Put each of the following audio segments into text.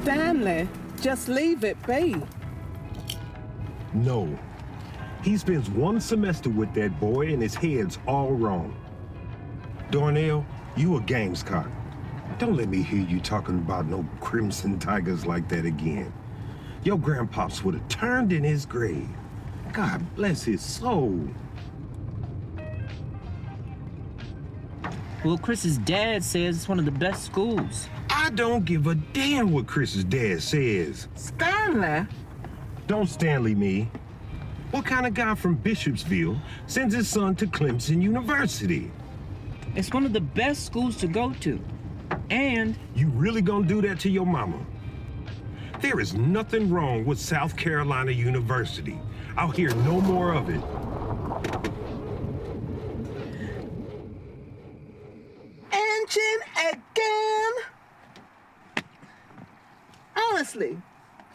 Stanley, just leave it be. No. He spends one semester with that boy and his head's all wrong. Darnell, you a gamescock. Don't let me hear you talking about no crimson tigers like that again. Your grandpops would have turned in his grave. God bless his soul. Well, Chris's dad says it's one of the best schools. I don't give a damn what Chris's dad says. Stanley? Don't Stanley me. What kind of guy from Bishopsville sends his son to Clemson University? It's one of the best schools to go to. And You really gonna do that to your mama? There is nothing wrong with South Carolina University. I'll hear no more of it. Engine again? Honestly,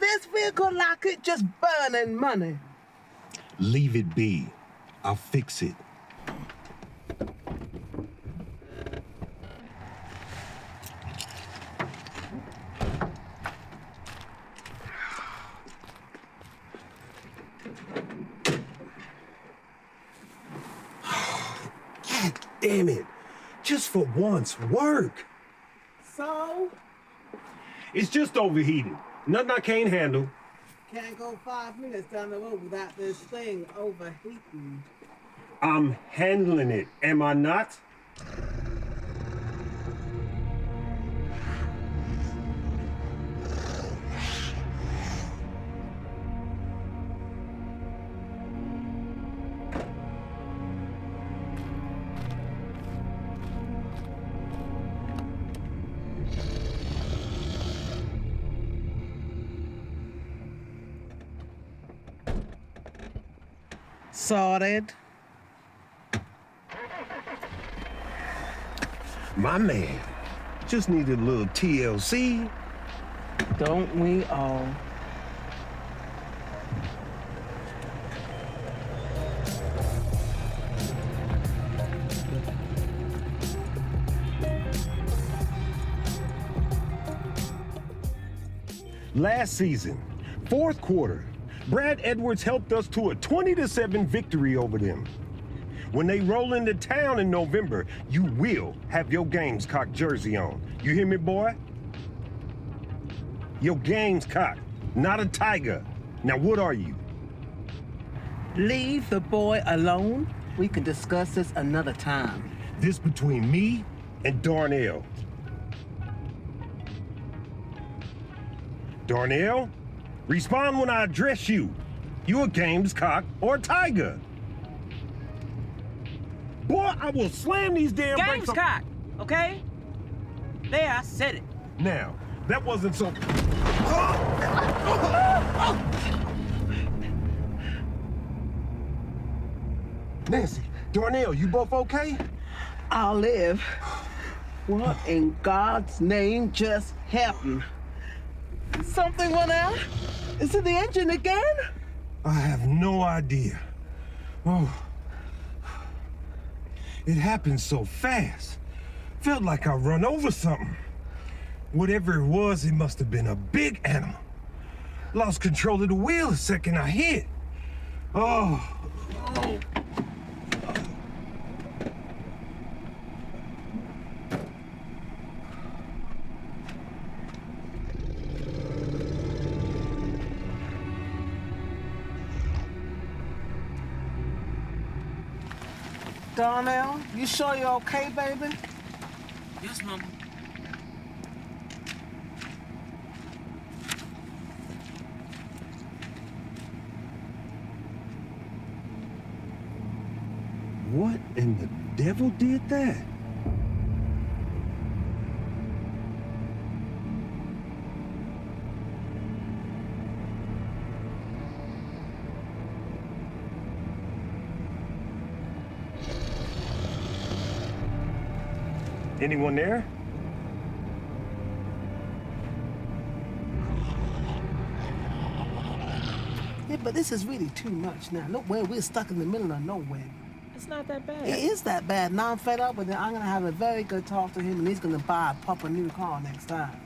this vehicle like it just burning money. Leave it be. I'll fix it. God damn it. Just for once, work. So, It's just overheating. Nothing I can't handle. can't go 5 minutes down the road without this thing overheating. I'm handling it, am I not? Sorted. My man. Just needed a little TLC. Don't we all? Last season, fourth quarter, Brad Edwards helped us to a 20-7 victory over them. When they roll into town in November, you will have your Gamescock jersey on. You hear me, boy? Your Gamescock, not a tiger. Now what are you? Leave the boy alone. We can discuss this another time. This between me and Darnell. Darnell, respond when I address you. You a Gamescock or a tiger? Boy, I will slam these damn brakes on- Gamescock, okay? There, I said it. Now, that wasn't so... Nancy, Darnell, you both okay? I'll live. What in God's name just happened? Something went out? Is it the engine again? I have no idea. Oh. It happened so fast. Felt like I run over something. Whatever it was, it must have been a big animal. Lost control of the wheel the second I hit. Oh. Darnell, you sure you're okay, baby? Yes, Mama. What in the devil did that? Anyone there? Yeah, but this is really too much now. Look where we're stuck in the middle of nowhere. It's not that bad. It is that bad. Now I'm fed up with it. I'm gonna have a very good talk to him and he's gonna buy a proper new car next time.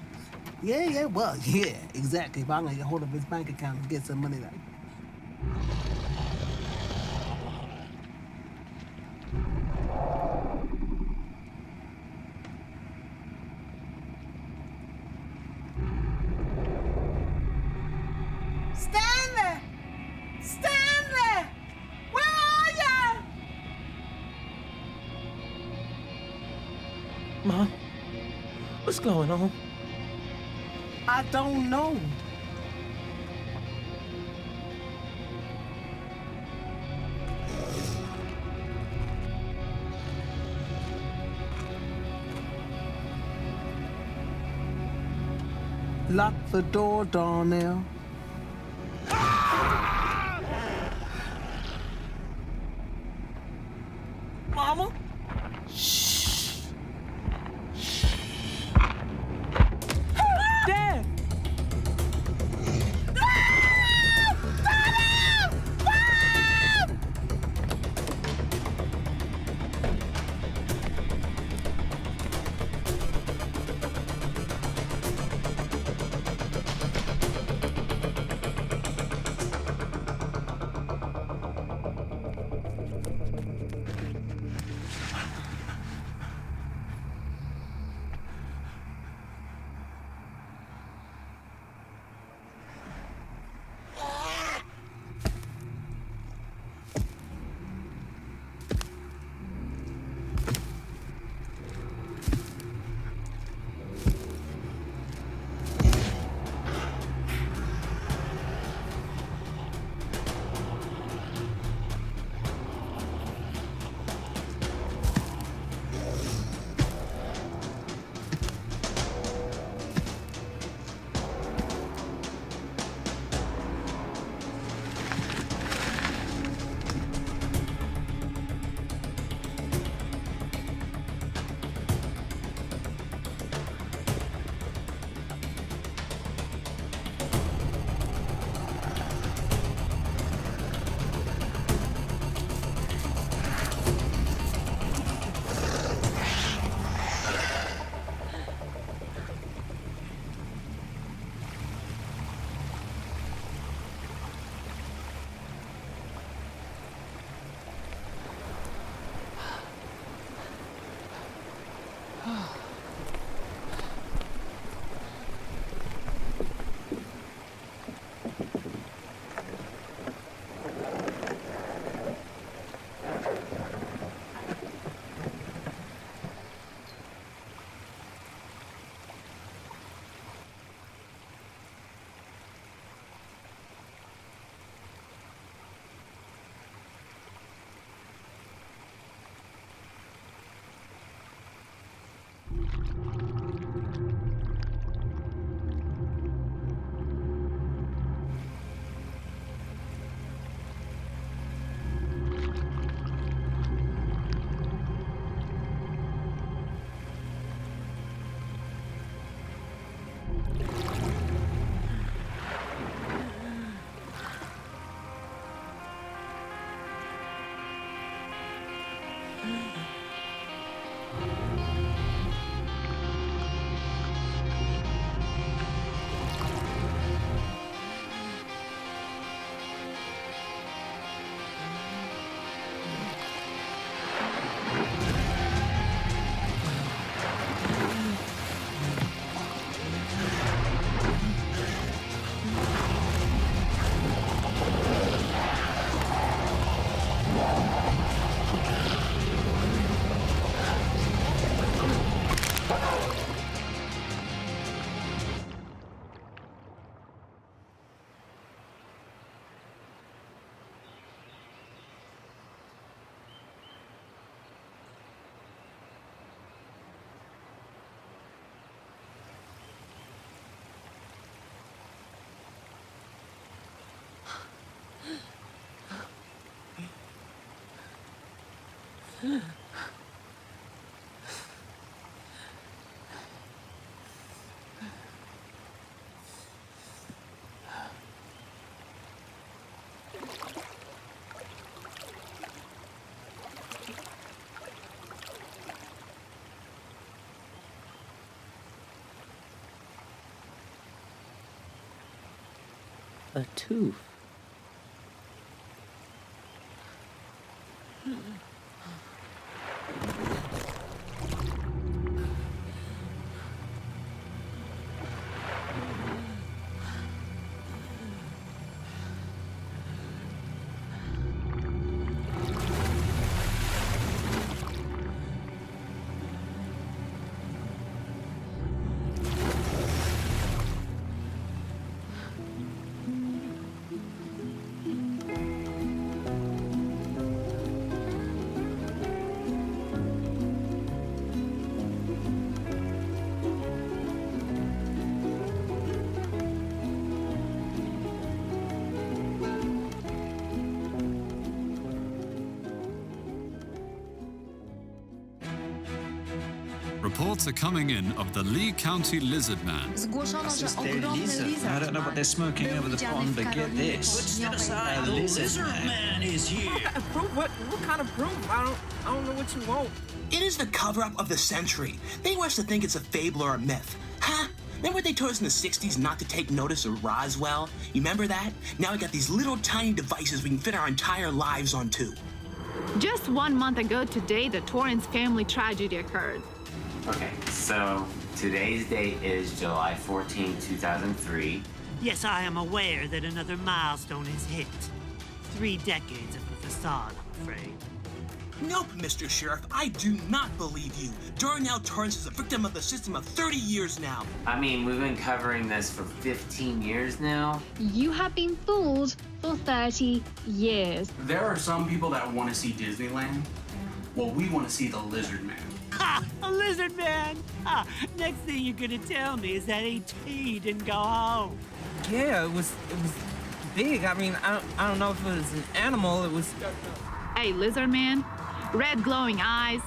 Yeah, well, yeah, exactly. If I can get hold of his bank account and get some money that. Stanley! Stanley! Where are you? Mom, what's going on? I don't know. Lock the door, Darnell. Mama? Dad! a tooth. Reports are coming in of the Lee County Lizard Man. Zgłoszono, że ogromny I lizard don't know what they're smoking over the pond, but get this. A lizard man is here. Proof? What kind of proof? I don't know what you want. It is the cover-up of the century. They want us to think it's a fable or a myth. Huh? Remember what they told us in the 60s not to take notice of Roswell? You remember that? Now we got these little tiny devices we can fit our entire lives onto. Just 1 month ago today, the Torrance family tragedy occurred. Okay, so today's date is July 14, 2003. Yes, I am aware that another milestone is hit. 3 decades of a facade, I'm afraid. Nope, Mr. Sheriff, I do not believe you. Darnell Torrance is a victim of the system of 30 years now. I mean, we've been covering this for 15 years now. You have been fooled for 30 years. There are some people that want to see Disneyland. Well, we want to see the Lizard Man. Ha! A lizard man! Ha! Next thing you're gonna tell me is that AT didn't go home. Yeah, it was big. I mean, I don't know if it was an animal. It was. A lizard man, red glowing eyes,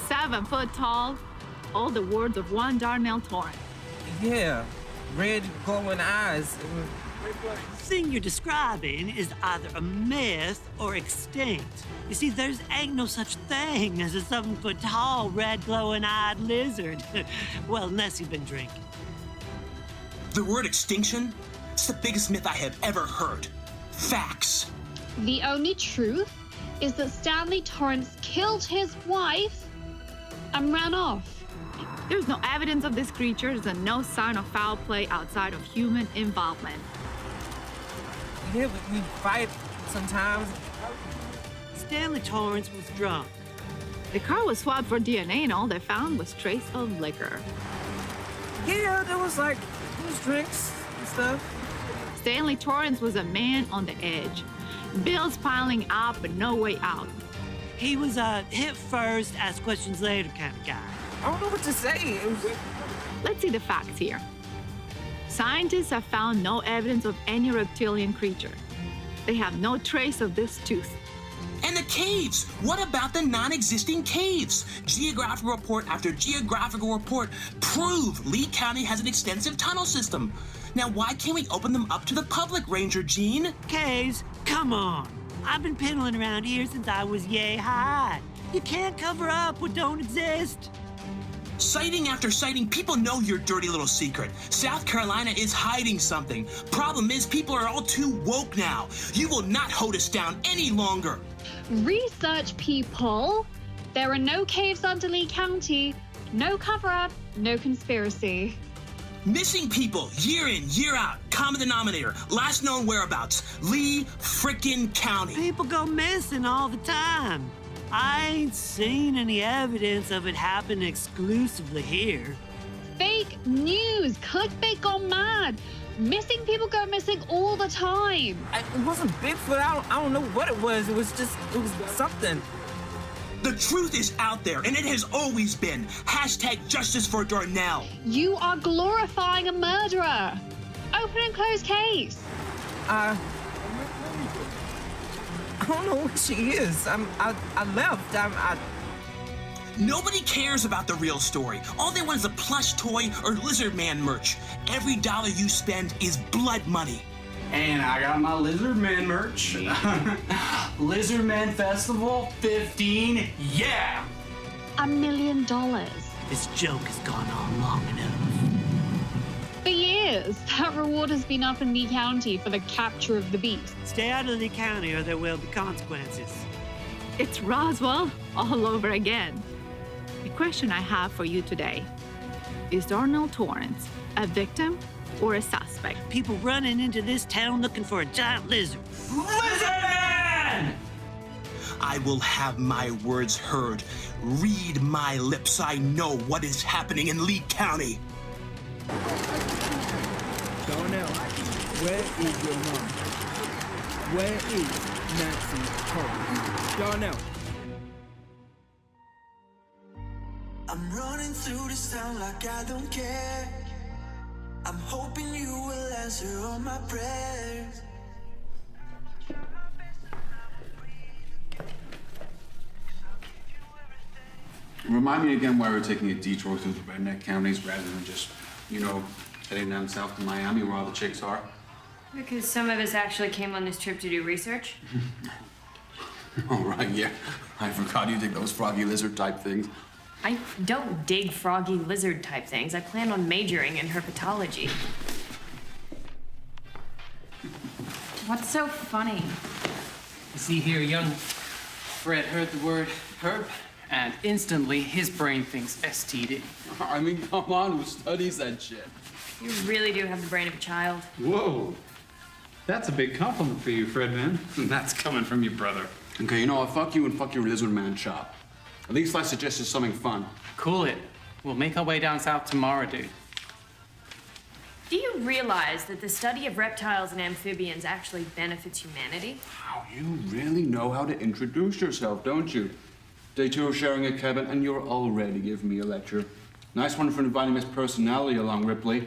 7 foot tall, all the words of one Darnell Torrance. Yeah, red glowing eyes. The thing you're describing is either a myth or extinct. You see, there's ain't no such thing as a 7 foot tall, red glowing eyed lizard. Well, unless you've been drinking. The word extinction? It's the biggest myth I have ever heard. Facts. The only truth is that Stanley Torrance killed his wife and ran off. There's no evidence of these creatures and no sign of foul play outside of human involvement. Yeah, we fight sometimes. Stanley Torrance was drunk. The car was swabbed for DNA and all they found was trace of liquor. Yeah, there was drinks and stuff. Stanley Torrance was a man on the edge. Bills piling up but no way out. He was a hit first, ask questions later kind of guy. I don't know what to say. Let's see the facts here. Scientists have found no evidence of any reptilian creature. They have no trace of this tooth. And the caves! What about the non-existing caves? Geographical report after geographical report prove Lee County has an extensive tunnel system. Now, why can't we open them up to the public, Ranger Gene? Caves? Come on. I've been piddling around here since I was yay high. You can't cover up what don't exist. Sighting after sighting, people know your dirty little secret. South Carolina is hiding something. Problem is, people are all too woke now. You will not hold us down any longer. Research people. There are no caves under Lee County, no cover-up, no conspiracy. Missing people, year in, year out. Common denominator, last known whereabouts, Lee frickin' County. People go missing all the time. I ain't seen any evidence of it happening exclusively here. Fake news, clickbait gone mad. Missing people go missing all the time. It wasn't Bigfoot. I don't know what it was. It was something. The truth is out there, and it has always been. Hashtag justice for Darnell. You are glorifying a murderer. Open and close case. I don't know what she is. I left. Nobody cares about the real story. All they want is a plush toy or Lizard Man merch. Every dollar you spend is blood money. And I got my Lizard Man merch. Lizard Man Festival 15, yeah! $1 million. This joke has gone on long enough. For years. years, that reward has been up in Lee County for the capture of the beast. Stay out of Lee County or there will be consequences. It's Roswell all over again. The question I have for you today: is Darnell Torrance a victim or a suspect? People running into this town looking for a giant lizard. Lizardman! I will have my words heard. Read my lips. I know what is happening in Lee County. Darnell, where is your mom? Where is Nancy Torrance? Darnell. I'm running through this town like I don't care. I'm hoping you will answer all my prayers. Remind me again why we're taking a detour through the redneck counties rather than just, heading down south to Miami where all the chicks are. Because some of us actually came on this trip to do research. Oh, right, yeah. I forgot you did those froggy lizard type things. I don't dig froggy lizard type things. I plan on majoring in herpetology. What's so funny? You see here, young Fred heard the word herp, and instantly his brain thinks STD. I mean, come on, who studies that shit? You really do have the brain of a child. Whoa. That's a big compliment for you, Fred, man. That's coming from your brother. Okay, fuck you and fuck your lizard man shop. At least I suggested something fun. Cool it. We'll make our way down south tomorrow, dude. Do you realize that the study of reptiles and amphibians actually benefits humanity? Wow, you really know how to introduce yourself, don't you? Day 2 of sharing a cabin, and you're already giving me a lecture. Nice one for inviting Miss Personality along, Ripley.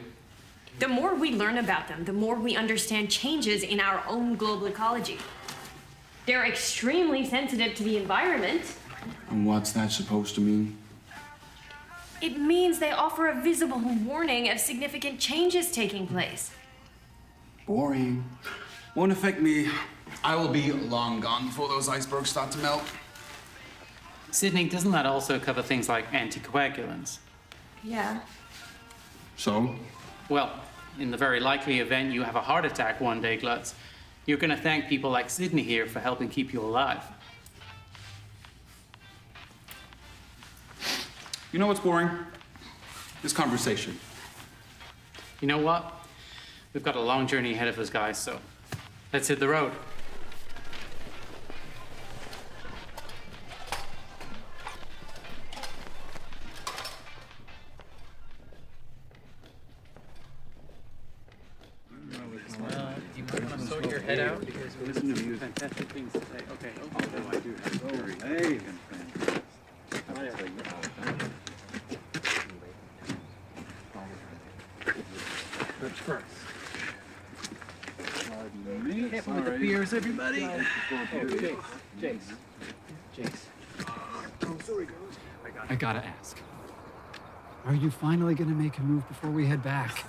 The more we learn about them, the more we understand changes in our own global ecology. They're extremely sensitive to the environment. And what's that supposed to mean? It means they offer a visible warning of significant changes taking place. Boring. Won't affect me. I will be long gone before those icebergs start to melt. Sydney, doesn't that also cover things like anticoagulants? Yeah. So? Well, in the very likely event you have a heart attack one day, Glutz, you're gonna thank people like Sydney here for helping keep you alive. You know what's boring? This conversation. You know what? We've got a long journey ahead of us, guys, so let's hit the road. Sort your head out because we listen to fantastic things today. Okay. Although I do have very significant plans. But first, careful with the beers, everybody. Jace. Oh, sorry, guys. I gotta ask. Are you finally gonna make a move before we head back?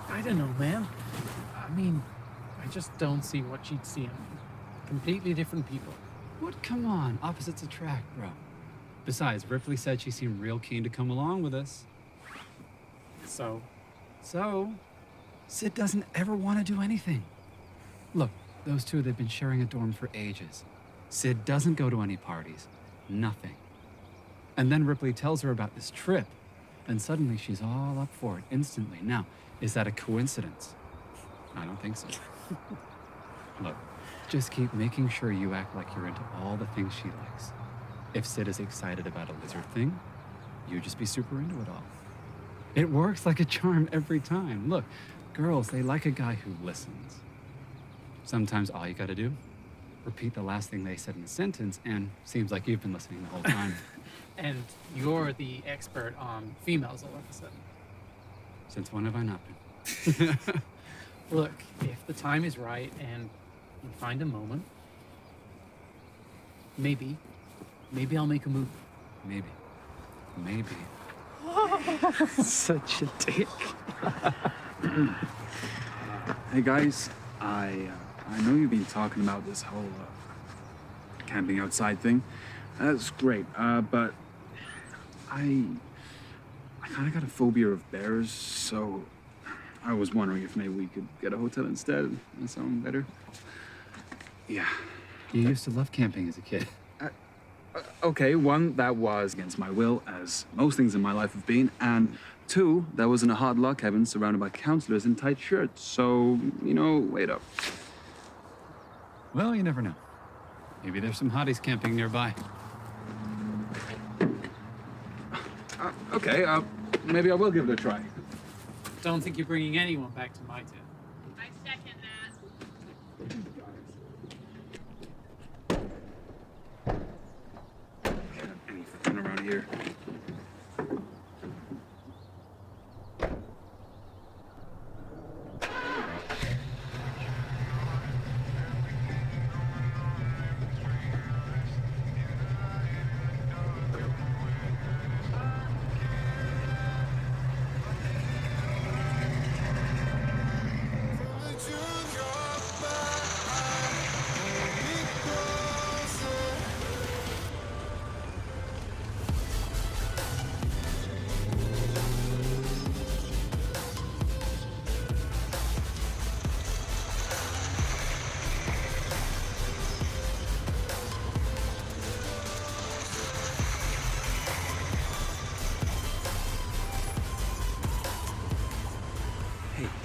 I don't know, man. I mean, I just don't see what she'd see in me. Completely different people. What? Come on. Opposites attract, bro. Besides, Ripley said she seemed real keen to come along with us. So, Sid doesn't ever want to do anything. Look, those two, they've been sharing a dorm for ages. Sid doesn't go to any parties. Nothing. And then Ripley tells her about this trip. And suddenly she's all up for it instantly. Now, is that a coincidence? I don't think so. Look, just keep making sure you act like you're into all the things she likes. If Sid is excited about a lizard thing, you just be super into it all. It works like a charm every time. Look, girls, they like a guy who listens. Sometimes all you gotta do, repeat the last thing they said in a sentence, and seems like you've been listening the whole time. And you're the expert on females all of a sudden. Since when have I not been? Look, if the time is right and you find a moment, maybe I'll make a move. Maybe. Such a dick. Hey guys, I know you've been talking about this whole camping outside thing. That's great, but I kind of got a phobia of bears, so I was wondering if maybe we could get a hotel instead and something better. Yeah. You used to love camping as a kid. Okay, one, that was against my will, as most things in my life have been, and two, that was in a hard log cabin surrounded by counselors in tight shirts. So, you know, wait up. Well, you never know. Maybe there's some hotties camping nearby. Okay, maybe I will give it a try. Don't think you're bringing anyone back to my town. I second that. Any fun around here?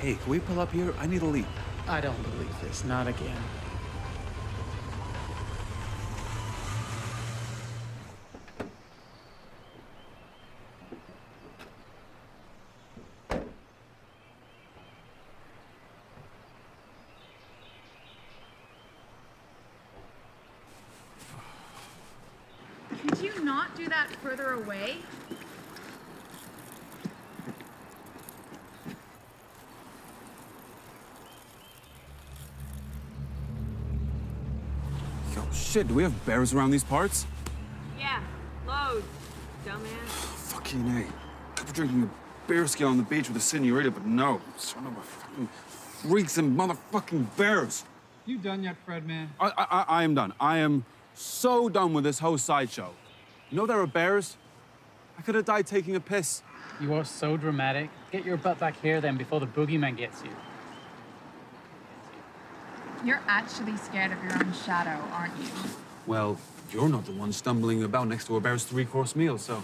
Hey, can we pull up here? I need a leak. I don't believe this. Not again. Could you not do that further away? Yo, shit, do we have bears around these parts? Yeah, loads, dumbass. Fucking A. Could be drinking a bear scale on the beach with a senorita, but no. Son of a fucking freaks and motherfucking bears. You done yet, Fred, man? I am done. I am so done with this whole sideshow. You know there are bears? I could have died taking a piss. You are so dramatic. Get your butt back here then before the boogeyman gets you. You're actually scared of your own shadow, aren't you? Well, you're not the one stumbling about next to a bear's three-course meal, so...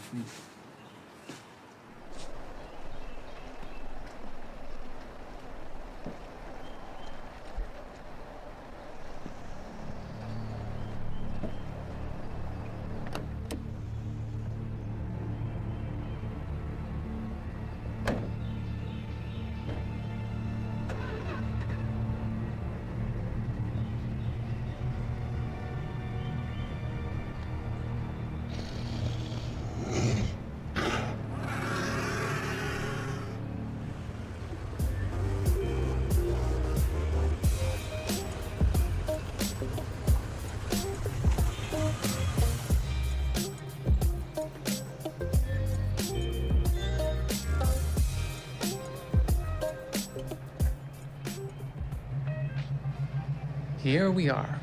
Here we are.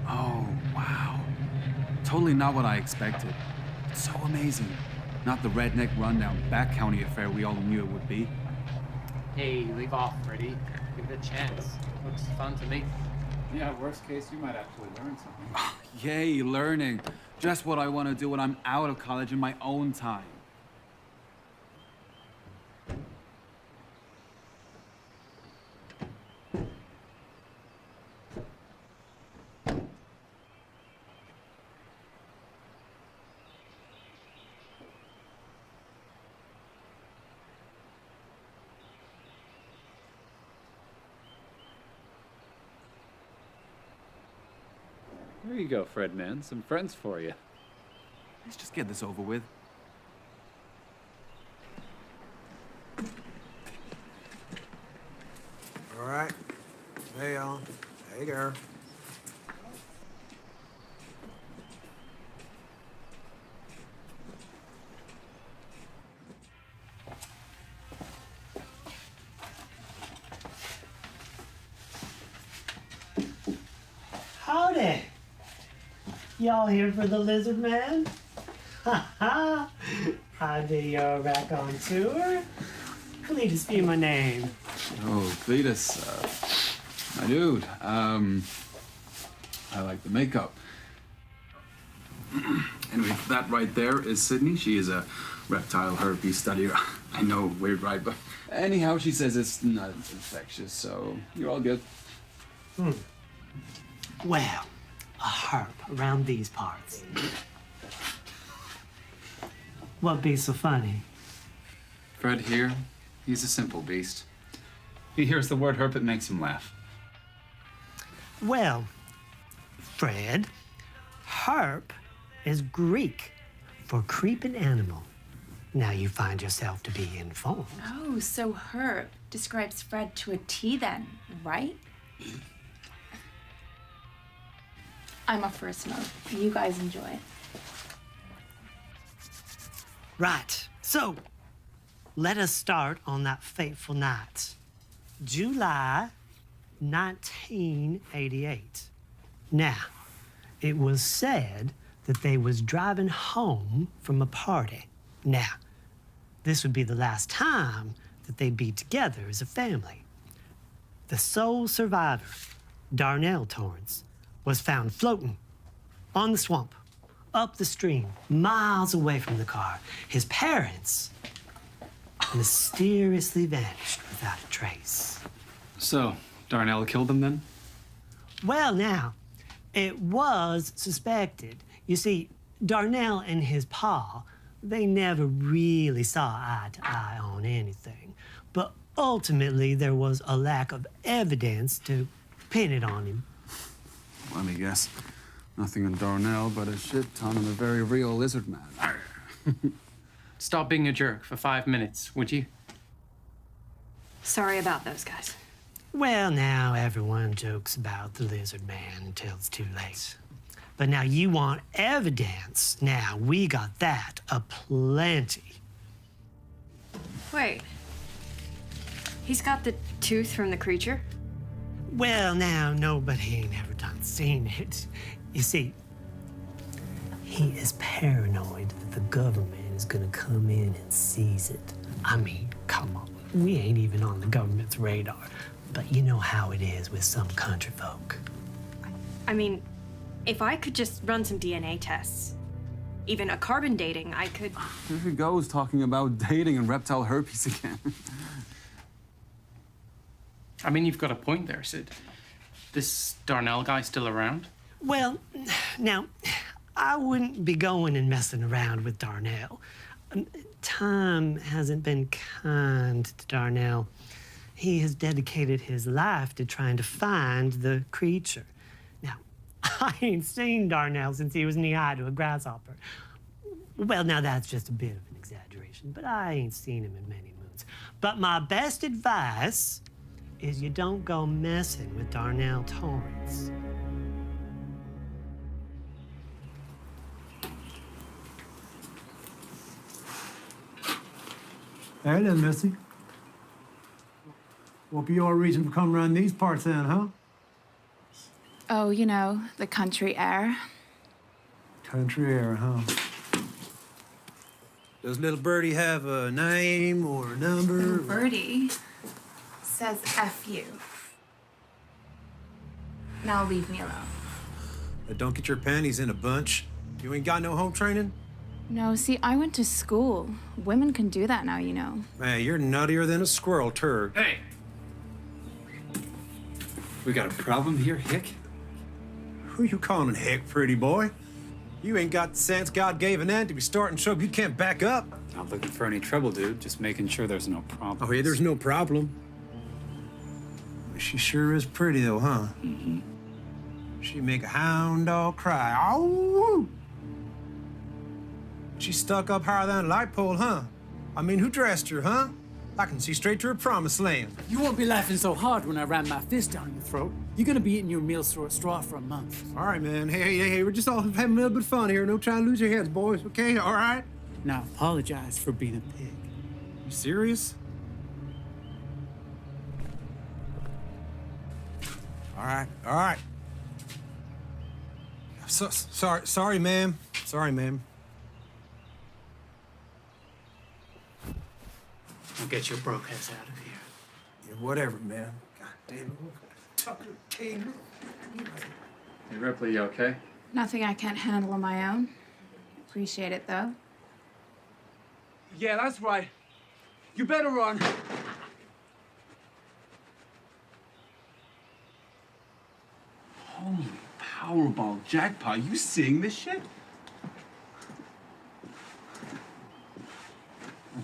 Oh, wow. Totally not what I expected. It's so amazing. Not the redneck rundown back county affair we all knew it would be. Hey, leave off, Freddy. Give it a chance. Looks fun to me. Yeah, worst case, you might actually learn something. Yay, learning. Just what I want to do when I'm out of college in my own time. There you go, Fred, man. Some friends for you. Let's just get this over with. All right. Hey, y'all. Hey, girl. Howdy. Y'all here for the lizard man? Ha ha! I be back on tour. Cletus, be my name. Oh, Cletus, my dude. I like the makeup. Anyway, that right there is Sydney. She is a reptile herpes studier. I know, weird, right? But anyhow, she says it's not infectious, so you're all good. Well, a herp around these parts. What be so funny? Fred here, he's a simple beast. He hears the word herp, it makes him laugh. Well, Fred, herp is Greek for creeping animal. Now you find yourself to be informed. Oh, so herp describes Fred to a T then, right? I'm up for a smoke. You guys enjoy. Right. So, let us start on that fateful night. July 1988. Now, it was said that they was driving home from a party. Now, this would be the last time that they'd be together as a family. The sole survivor, Darnell Torrance, was found floating on the swamp, up the stream, miles away from the car. His parents mysteriously vanished without a trace. So, Darnell killed him then? Well, now, it was suspected. You see, Darnell and his pa, they never really saw eye to eye on anything. But ultimately, there was a lack of evidence to pin it on him. Let me guess. Nothing on Darnell, but a shit ton on a very real lizard man. Stop being a jerk for 5 minutes, would you? Sorry about those guys. Well, now everyone jokes about the lizard man until it's too late. But now you want evidence. Now we got that aplenty. Wait. He's got the tooth from the creature? Well, now nobody ain't ever done seen it. You see, he is paranoid that the government is gonna come in and seize it. I mean, come on. We ain't even on the government's radar. But you know how it is with some country folk. I mean, if I could just run some DNA tests, even a carbon dating, I could... Here he goes talking about dating and reptile herpes again. I mean, you've got a point there, Sid. This Darnell guy still around? Well, now, I wouldn't be going and messing around with Darnell. Time hasn't been kind to Darnell. He has dedicated his life to trying to find the creature. Now, I ain't seen Darnell since he was knee-high to a grasshopper. Well, now that's just a bit of an exaggeration, but I ain't seen him in many moons. But my best advice is you don't go messing with Darnell Torrance. Hey then, Missy. What be your reason for coming around these parts then, huh? Oh, you know, the country air. Country air, huh? Does little Birdie have a name or a number? Little Birdie says F you. Now leave me alone. Don't get your panties in a bunch. You ain't got no home training? No, see, I went to school. Women can do that now, you know. Man, you're nuttier than a squirrel turd. Hey! We got a problem here, Hick? Who you calling Hick, pretty boy? You ain't got the sense God gave an ant to be starting trouble you can't back up. Not looking for any trouble, dude. Just making sure there's no problem. Oh, yeah, there's no problem. She sure is pretty, though, huh? Mm-hmm. She make a hound dog cry. Ow! She stuck up higher than a light pole, huh? I mean, who dressed her, huh? I can see straight to her promised land. You won't be laughing so hard when I ram my fist down your throat. You're gonna be eating your meals through a straw for a month. All right, man. Hey, we're just all having a little bit of fun here. No trying to lose your heads, boys, okay? All right? Now, apologize for being a pig. You serious? All right. Sorry, ma'am. Sorry, ma'am. I'll get your broke ass out of here. Yeah, whatever, man. God damn it. Tucker, King. Hey, Ripley, you okay? Nothing I can't handle on my own. Appreciate it, though. Yeah, that's right. You better run. Holy Powerball jackpot. You seeing this shit?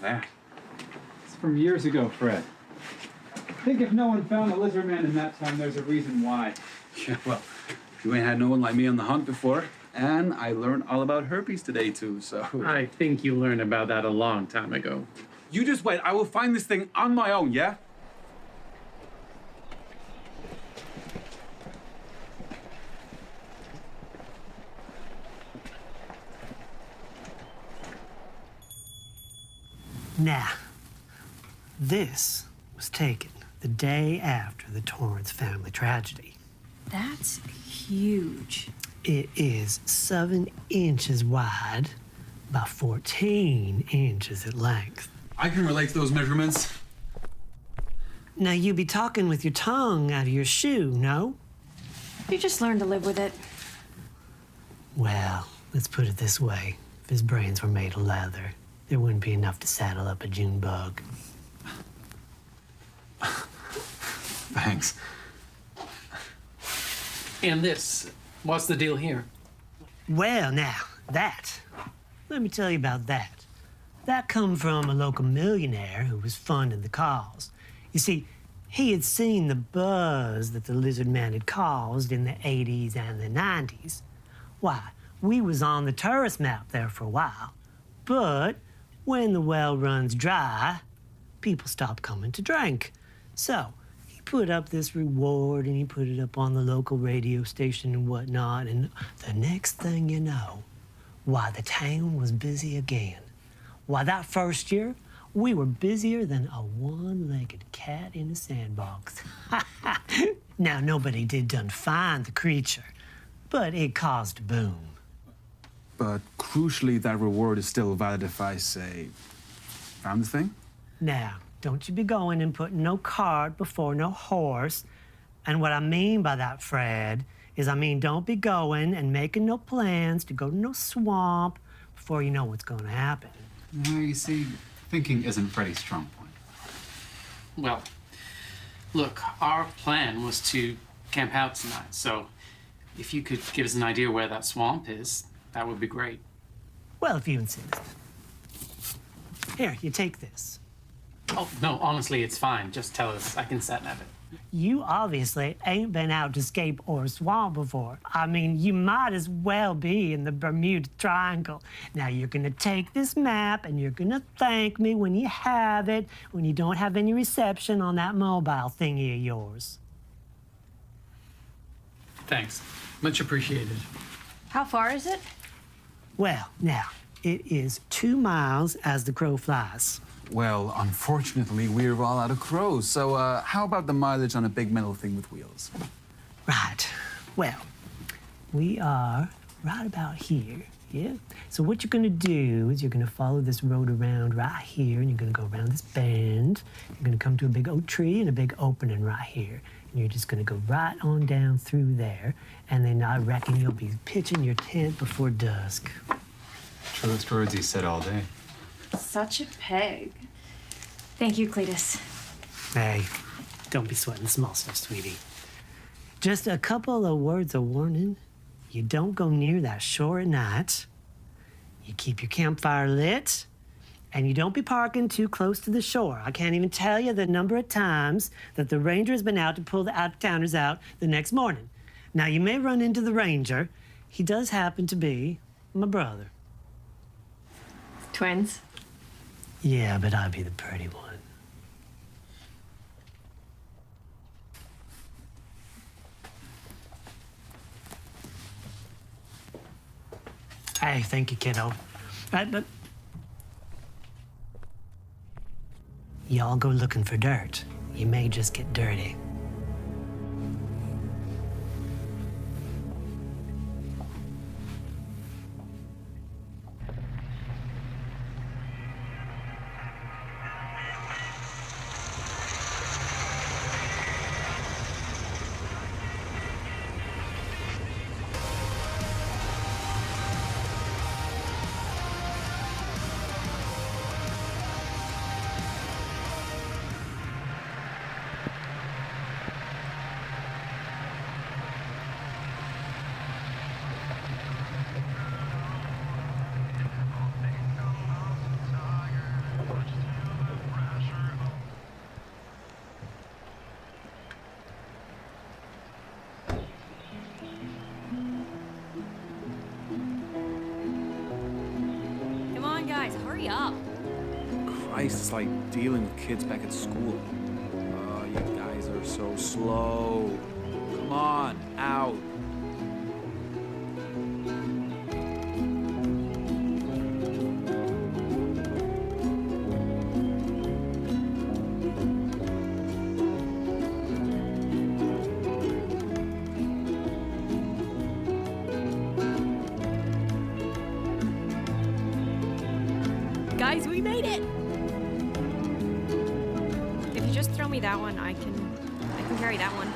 That. It's from years ago, Fred. I think if no one found the lizard man in that time, there's a reason why. Yeah, well, you ain't had no one like me on the hunt before. And I learned all about herpes today, too, so... I think you learned about that a long time ago. You just wait. I will find this thing on my own, yeah? Now, this was taken the day after the Torrance family tragedy. That's huge. It is 7 inches wide by 14 inches at length. I can relate to those measurements. Now, you be talking with your tongue out of your shoe, no? You just learn to live with it. Well, let's put it this way. If his brains were made of leather, there wouldn't be enough to saddle up a June bug. Thanks. And this, what's the deal here? Well, now, let me tell you about that. That come from a local millionaire who was funding the cause. You see, he had seen the buzz that the lizard man had caused in the 80s and the 90s. Why, we was on the tourist map there for a while. But when the well runs dry, people stop coming to drink. So he put up this reward and he put it up on the local radio station and whatnot. And the next thing you know, why, the town was busy again. Why, that first year, we were busier than a one-legged cat in a sandbox. Now, nobody did done find the creature, but it caused a boom. But crucially, that reward is still valid if I say, found the thing? Now, don't you be going and putting no cart before no horse. And what I mean by that, Fred, is don't be going and making no plans to go to no swamp before you know what's going to happen. You see, thinking isn't Freddy's strong point. Well, look, our plan was to camp out tonight, so if you could give us an idea where that swamp is, that would be great. Well, if you insist. Here, you take this. Oh, no, honestly, it's fine. Just tell us. I can sat nav it. You obviously ain't been out to Scape or Swamp before. You might as well be in the Bermuda Triangle. Now, you're gonna take this map and you're gonna thank me when you have it, when you don't have any reception on that mobile thingy of yours. Thanks. Much appreciated. How far is it? Well, now, it is 2 miles as the crow flies. Well, unfortunately, we're all out of crows. So, how about the mileage on a big metal thing with wheels? Right. Well, we are right about here, yeah? So what you're gonna do is you're gonna follow this road around right here, and you're gonna go around this bend. You're gonna come to a big oak tree and a big opening right here. And you're just gonna go right on down through there, and then I reckon you'll be pitching your tent before dusk. Truest words he said all day. Such a pig. Thank you, Cletus. Hey, don't be sweating the small stuff, sweetie. Just a couple of words of warning. You don't go near that shore at night. You keep your campfire lit. And you don't be parking too close to the shore. I can't even tell you the number of times that the ranger has been out to pull the out-of-towners out the next morning. Now, you may run into the ranger. He does happen to be my brother. Twins? Yeah, but I'd be the pretty one. Hey, thank you, kiddo. But y'all go looking for dirt. You may just get dirty. hurry up. Christ, it's like dealing with kids back at school. Oh, you guys are so slow. Come on, out. Guys, we made it! If you just throw me that one, I can carry that one.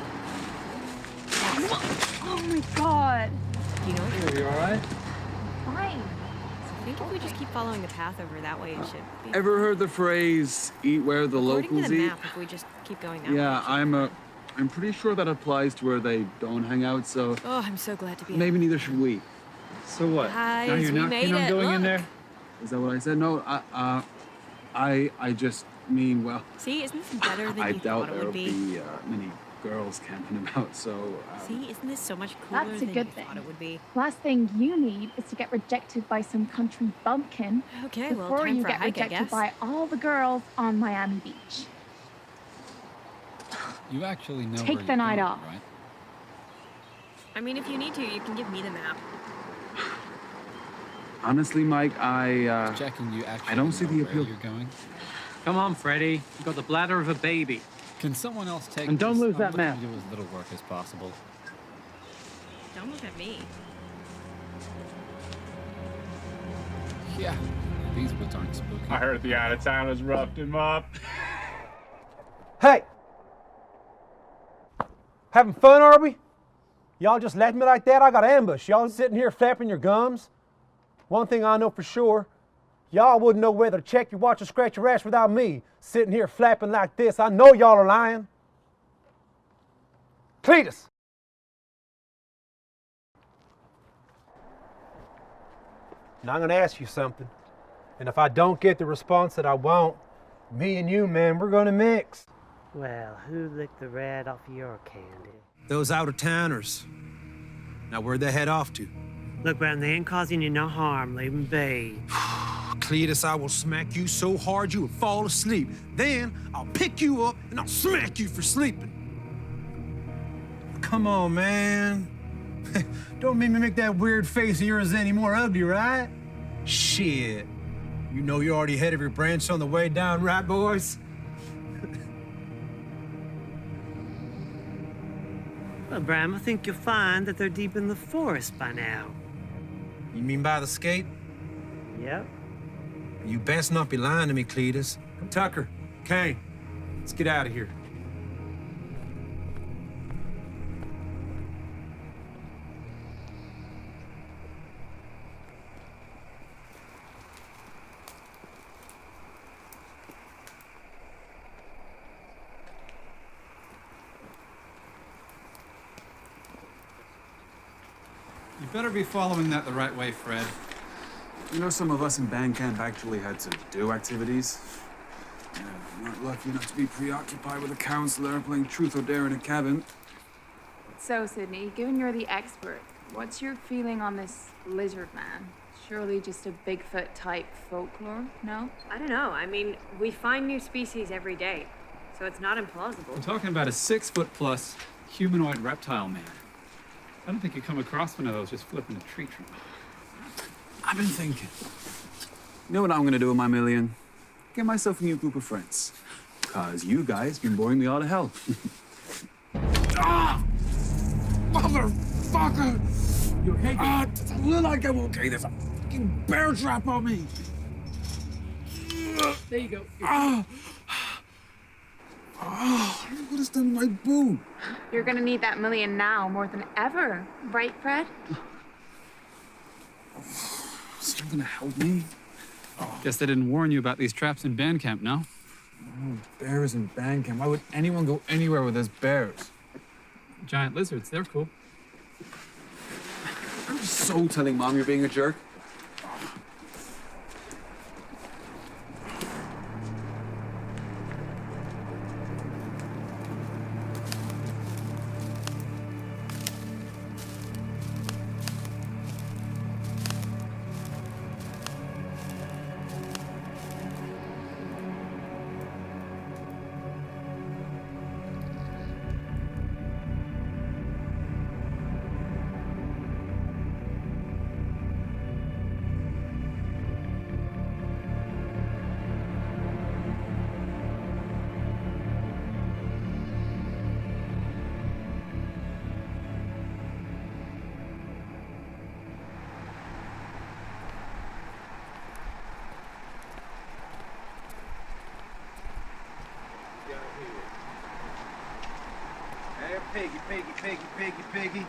Oh my god. You know what? Are you alright? Fine. I think if we just keep following the path over that way, it should be. Ever heard the phrase, eat where the According to locals the eat? map, if we just keep going that way. Yeah, I'm pretty sure that applies to where they don't hang out, so Oh, I'm so glad to be maybe neither should we. So what? Guys, now you're we not made keen on it, going in look. there? Is that what I said? No, I just mean, well, See, isn't this better than I you doubt thought it there'll would be? many girls camping about, so... See, isn't this so much cooler That's a than good you thing. thought it would be? Last thing you need is to get rejected by some country bumpkin Okay, well, before time you for a get hike, I rejected guess. by all the girls on Miami Beach. You actually know Take where the you're night going, off. right? I mean, if you need to, you can give me the map. Honestly, Mike, Checking you actually I don't see know the where appeal. you're going. Come on, Freddy. You've got the bladder of a baby. Can someone else take And don't this? lose I'm that looking map. to do as little work as possible. Don't look at me. Yeah, these woods aren't spooky. I heard the out-of-towners roughed him up. Hey! Having fun, are we? Y'all just left me like that? I got ambushed. Y'all sitting here flapping your gums? One thing I know for sure, y'all wouldn't know whether to check your watch or scratch your ass without me sitting here flapping like this. I know y'all are lying. Cletus! Now I'm gonna ask you something. And if I don't get the response that I want, me and you, man, we're gonna mix. Well, who licked the red off your candy? Those out-of-towners. Now, where'd they head off to? Look, Brown, they ain't causing you no harm. Leave them be. Cletus, I will smack you so hard you will fall asleep. Then I'll pick you up and I'll smack you for sleeping. Come on, man. Don't make me make that weird face of yours any more ugly, right? Shit. You know you're already ahead of your branch on the way down, right, boys? Well, Bram, I think you'll find that they're deep in the forest by now. You mean by the skate? Yep. You best not be lying to me, Cletus. Tucker, Kane, let's get out of here. You better be following that the right way, Fred. You know, some of us in band camp actually had to do activities. Yeah, not lucky enough to be preoccupied with a counselor playing truth or dare in a cabin. So, Sydney, given you're the expert, what's your feeling on this lizard man? Surely just a Bigfoot type folklore, no? I don't know. I mean, we find new species every day, so it's not implausible. I'm talking about a 6-foot-plus humanoid reptile man. I don't think you come across one of those just flipping a tree trunk. I've been thinking. You know what I'm gonna do with my million? Get myself a new group of friends. Cause you guys been boring me all to hell. Ah! Motherfucker! You okay? It's a little like I'm okay. There's a fucking bear trap on me. There you go. Oh, what has done my boot? You're gonna need that million now more than ever, right, Fred? Still gonna help me? Guess they didn't warn you about these traps in band camp, no? Oh, bears in band camp. Why would anyone go anywhere with those bears? Giant lizards, they're cool. I'm so telling Mom you're being a jerk. piggy.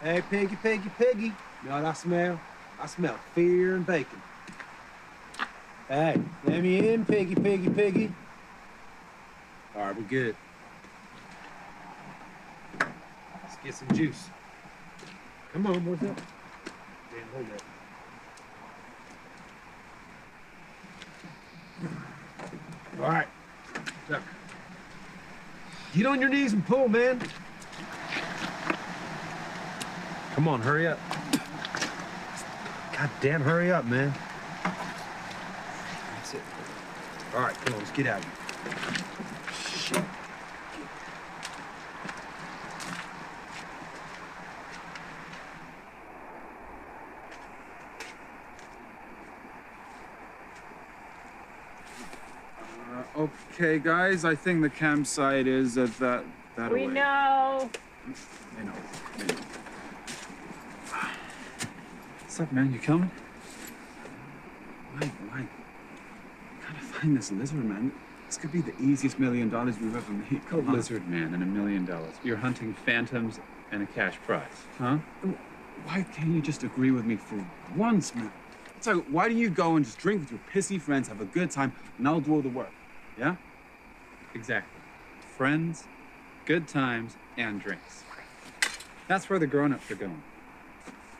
Hey, piggy. You know what I smell? I smell fear and bacon. Hey, let me in, piggy. All right, we're good. Let's get some juice. Come on, what's up? Damn, hold that. All right. So, get on your knees and pull, man. Come on, hurry up. God damn, hurry up, man. That's it. All right, come on, let's get out of here. Shit. Okay, guys, I think the campsite is at that We away. know. I know. What's up, man? You coming? Why? Gotta find this lizard, man. This could be the easiest $1 million we've ever made. A lizard man and $1 million. You're hunting phantoms and a cash prize, huh? Why can't you just agree with me for once, man? So why don't you go and just drink with your pissy friends, have a good time, and I'll do all the work, yeah? Exactly. Friends, good times, and drinks. That's where the grown-ups are going.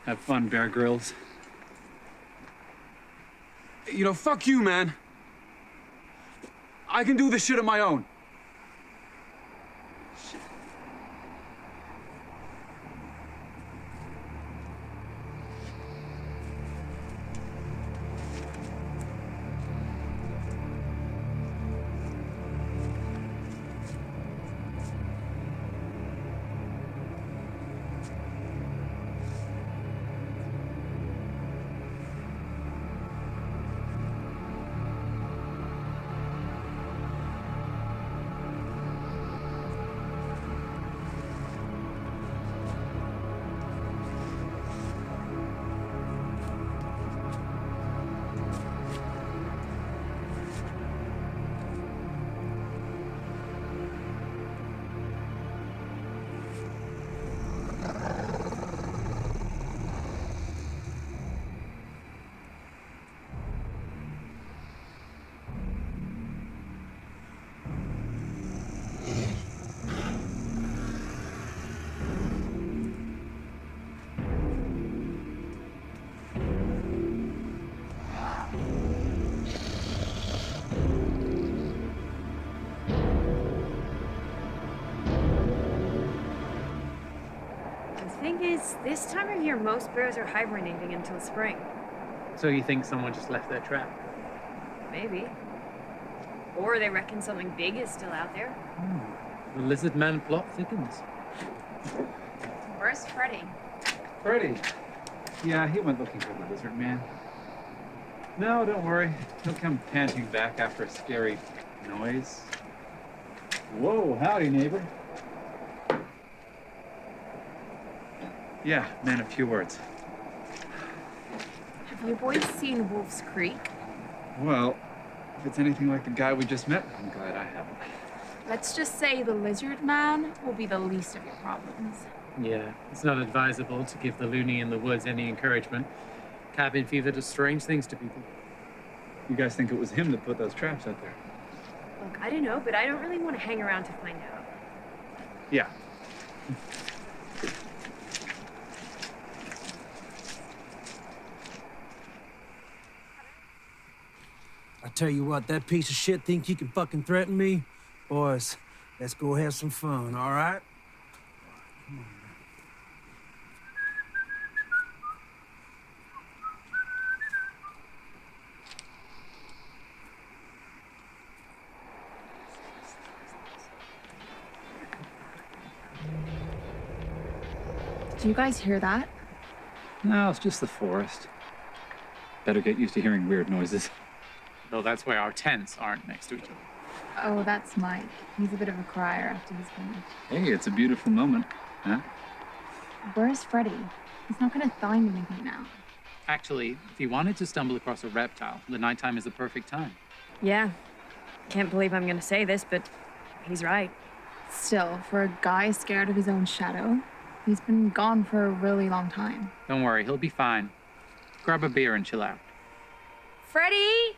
Have fun, Bear Grylls. You know, fuck you, man. I can do this shit on my own. The thing is, this time of year, most bears are hibernating until spring. So you think someone just left their trap? Maybe. Or they reckon something big is still out there. The lizard man plot thickens. Where's Freddy? Freddy. Yeah, he went looking for the lizard man. No, don't worry. He'll come panting back after a scary noise. Whoa, howdy, neighbor. Yeah, man, a few words. Have you boys seen Wolf's Creek? Well, if it's anything like the guy we just met, I'm glad I haven't. Let's just say the lizard man will be the least of your problems. Yeah, it's not advisable to give the loony in the woods any encouragement. Cabin fever does strange things to people. You guys think it was him that put those traps out there? Look, I don't know, but I don't really want to hang around to find out. Yeah. I tell you what, that piece of shit think he can fucking threaten me? Boys, let's go have some fun, all right? Come on. Do you guys hear that? No, it's just the forest. Better get used to hearing weird noises. Though that's why our tents aren't next to each other. Oh, that's Mike. He's a bit of a crier after he's finished. Hey, it's a beautiful moment, huh? Where's Freddy? He's not gonna find anything now. Actually, if you wanted to stumble across a reptile, the nighttime is the perfect time. Yeah. Can't believe I'm gonna say this, but he's right. Still, for a guy scared of his own shadow, he's been gone for a really long time. Don't worry, he'll be fine. Grab a beer and chill out. Freddy!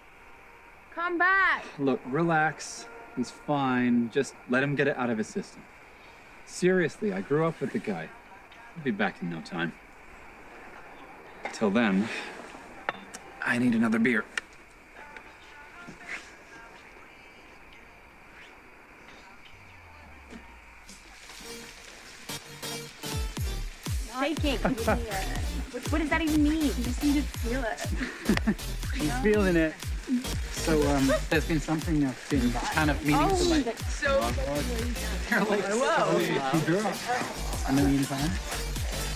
Come back! Look, relax. He's fine. Just let him get it out of his system. Seriously, I grew up with the guy. He'll be back in no time. Till then, I need another beer. Shaking. What does that even mean? You just need to feel it. He's feeling it. So, there's been something I've been kind of meaning to like... That's so You're like, whoa. girl. A million times?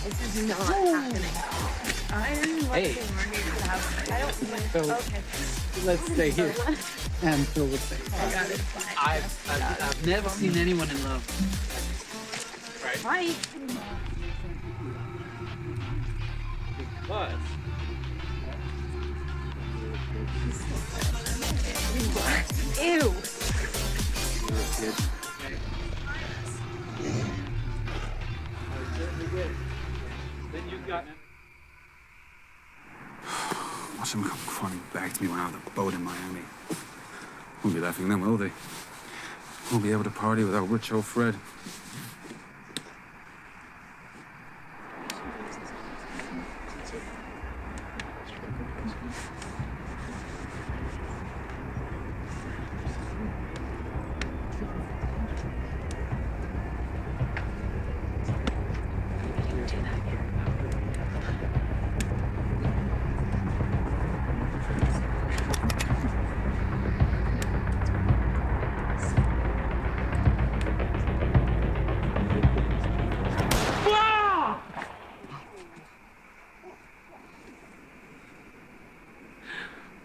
This is not happening. I'm Hey. I don't So, okay. let's stay here. And Phil will stay. I've never seen anyone in love. Right. But... Ew. Watch them come crawling back to me when I was on the boat in Miami. Won't be laughing then, will they? Won't be able to party without rich old Fred.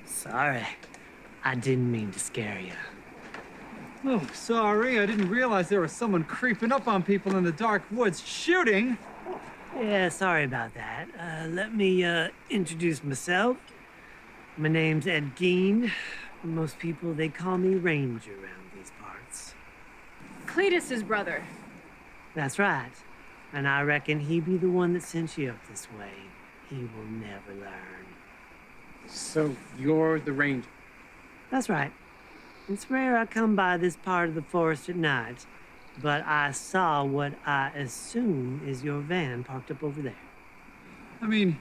Sorry. I didn't mean to scare you. Oh, sorry. I didn't realize there was someone creeping up on people in the dark woods shooting. Yeah, sorry about that. Let me introduce myself. My name's Ed Gein. Most people, they call me Ranger around these parts. Cletus's brother. That's right. And I reckon he be the one that sent you up this way. He will never learn. So you're the ranger? That's right. It's rare I come by this part of the forest at night, but I saw what I assume is your van parked up over there. I mean,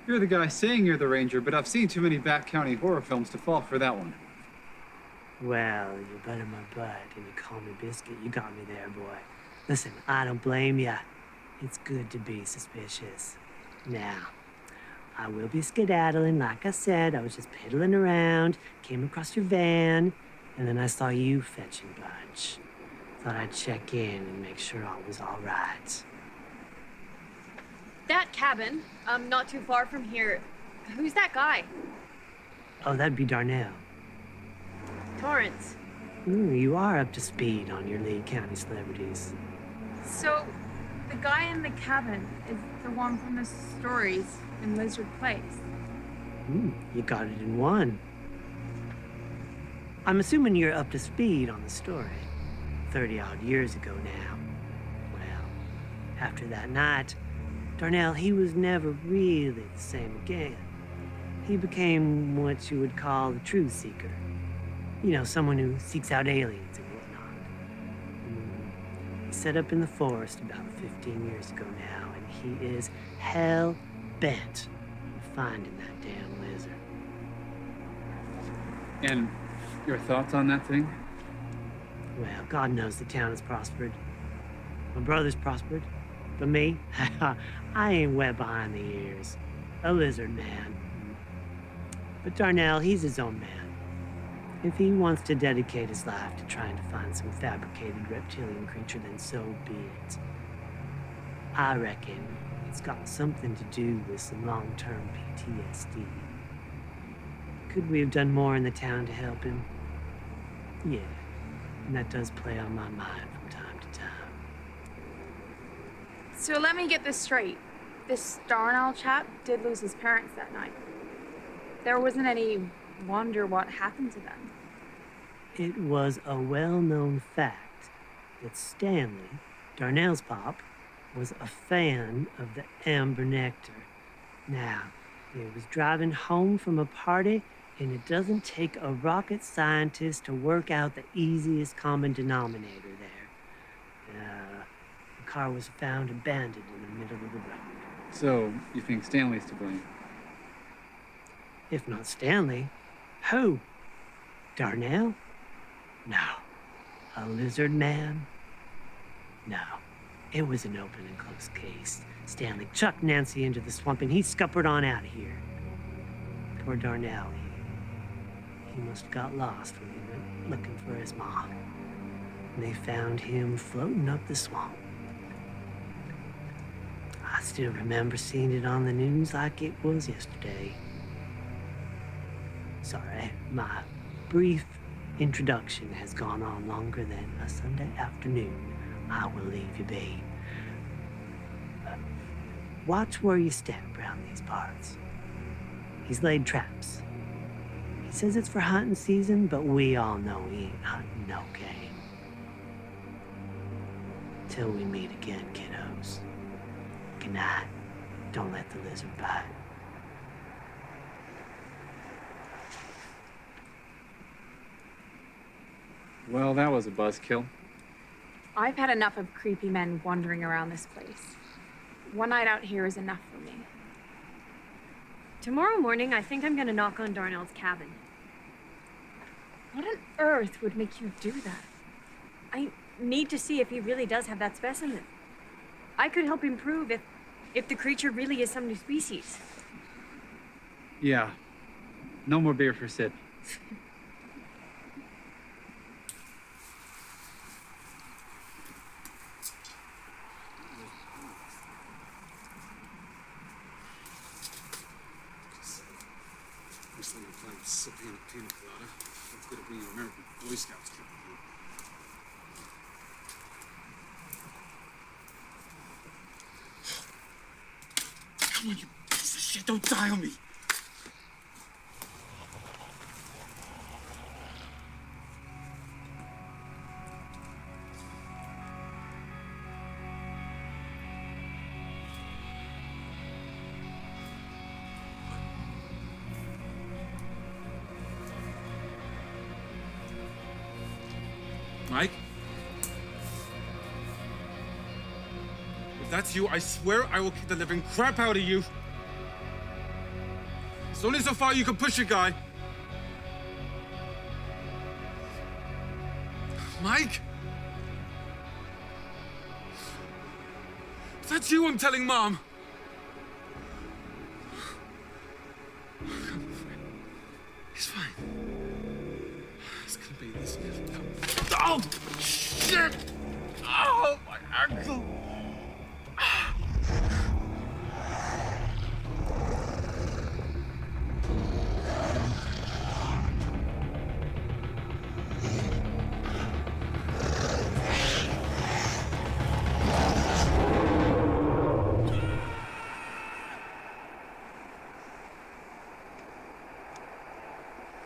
you're the guy saying you're the ranger, but I've seen too many back county horror films to fall for that one. Well, you butter my butt and you call me Biscuit. You got me there, boy. Listen, I don't blame ya. It's good to be suspicious. Now, I will be skedaddling. Like I said, I was just piddling around, came across your van, and then I saw you fetching Bunch. Thought I'd check in and make sure all was all right. That cabin, not too far from here. Who's that guy? Oh, that'd be Darnell. Torrance. Ooh, you are up to speed on your Lee County celebrities. So, the guy in the cabin is the one from the stories in Lizard Place. You got it in one. I'm assuming you're up to speed on the story. 30-odd years ago now. Well, after that night, Darnell, he was never really the same again. He became what you would call a truth seeker. You know, someone who seeks out aliens and whatnot. He set up in the forest about 15 years ago now, and he is hell-bent on finding that damn lizard. And your thoughts on that thing? Well, God knows the town has prospered. My brother's prospered. But me, I ain't wet behind the ears. A lizard man. But Darnell, he's his own man. If he wants to dedicate his life to trying to find some fabricated reptilian creature, then so be it. I reckon it's got something to do with some long-term PTSD. Could we have done more in the town to help him? Yeah, and that does play on my mind from time to time. So let me get this straight. This Darnell chap did lose his parents that night. There wasn't any wonder what happened to them. It was a well-known fact that Stanley, Darnell's pop, was a fan of the amber nectar. Now, he was driving home from a party, and it doesn't take a rocket scientist to work out the easiest common denominator there. The car was found abandoned in the middle of the road. So, you think Stanley's to blame? If not Stanley, who? Darnell? No. A lizard man? No. It was an open and closed case. Stanley chucked Nancy into the swamp and he scuppered on out of here. Poor Darnell, he must have got lost when he went looking for his mom. And they found him floating up the swamp. I still remember seeing it on the news like it was yesterday. Sorry, my brief introduction has gone on longer than a Sunday afternoon. I will leave you be. Watch where you step around these parts. He's laid traps. He says it's for hunting season, but we all know he ain't hunting no game. Till we meet again, kiddos. Good night. Don't let the lizard bite. Well, that was a buzzkill. I've had enough of creepy men wandering around this place. One night out here is enough for me. Tomorrow morning, I think I'm gonna knock on Darnell's cabin. What on earth would make you do that? I need to see if he really does have that specimen. I could help him prove if the creature really is some new species. Yeah. No more beer for Sid. Pina colada. That's good at being an American Boy Scouts kid. Come on, you piece of shit! Don't die on me! Mike? If that's you, I swear I will kick the living crap out of you. It's only so far you can push a guy. Mike? If that's you, I'm telling Mom. He's fine. It's gonna be this. Oh, shit! Oh, my ankle!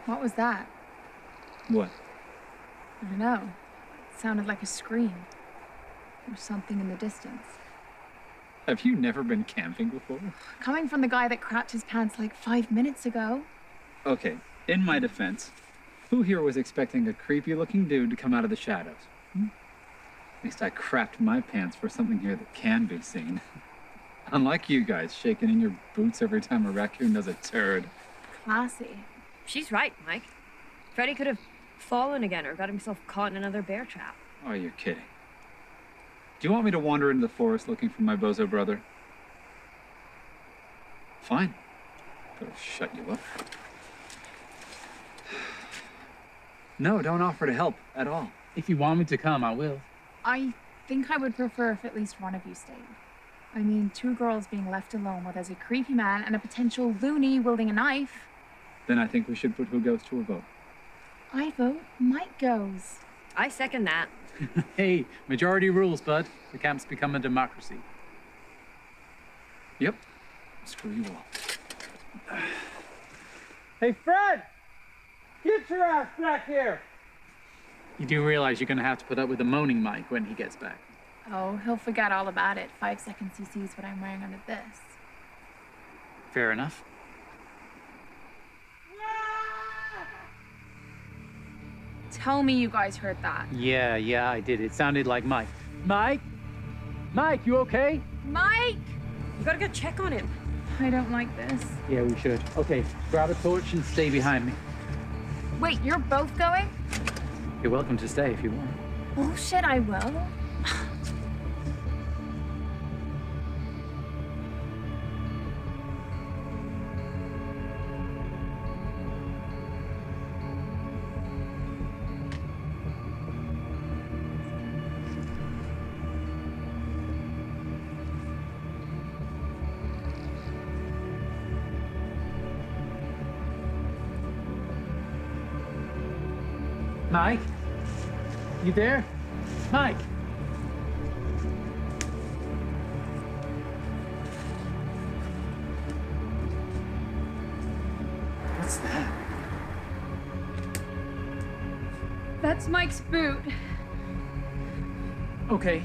What was that? What? I don't know. It sounded like a scream. Or something in the distance. Have you never been camping before? Coming from the guy that crapped his pants like 5 minutes ago. Okay, in my defense, who here was expecting a creepy-looking dude to come out of the shadows? At least I crapped my pants for something here that can be seen. Unlike you guys, shaking in your boots every time a raccoon does a turd. Classy. She's right, Mike. Freddy could have fallen again or got himself caught in another bear trap. Oh, you're kidding. Do you want me to wander into the forest looking for my bozo brother? Fine. Better shut you up. No, don't offer to help at all. If you want me to come, I will. I think I would prefer if at least one of you stayed. I mean, 2 girls being left alone while there's a creepy man and a potential loony wielding a knife. Then I think we should put who goes to a vote. I vote Mike goes. I second that. Hey, majority rules, bud. The camp's become a democracy. Yep. Screw you all. Hey, Fred! Get your ass back here! You do realize you're gonna have to put up with the moaning mic when he gets back. Oh, he'll forget all about it. 5 seconds he sees what I'm wearing under this. Fair enough. Tell me you guys heard that. Yeah, I did. It sounded like Mike. Mike? Mike, you okay? Mike! We gotta go check on him. I don't like this. Yeah, we should. Okay, grab a torch and stay behind me. Wait, you're both going? You're welcome to stay if you want. Bullshit, I will. Mike? You there? Mike? What's that? That's Mike's boot. Okay.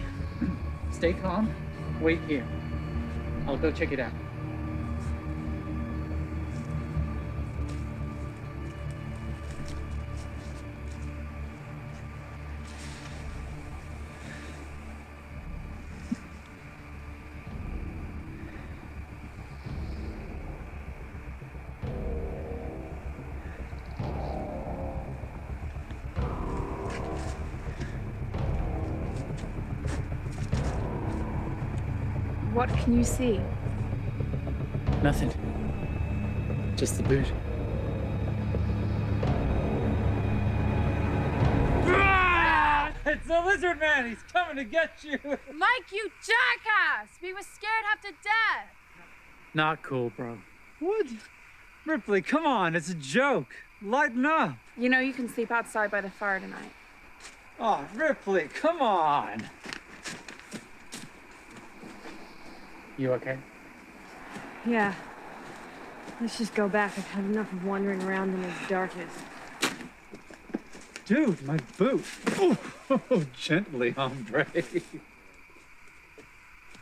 Stay calm. Wait here. I'll go check it out. What can you see? Nothing. Just the boot. It's the lizard man! He's coming to get you! Mike, you jackass! We were scared half to death! Not cool, bro. What? Ripley, come on, it's a joke. Lighten up. You know you can sleep outside by the fire tonight. Oh, Ripley, come on. You okay? Yeah. Let's just go back. I've had enough of wandering around in this darkness. Dude, my boot. Oh, gently, hombre.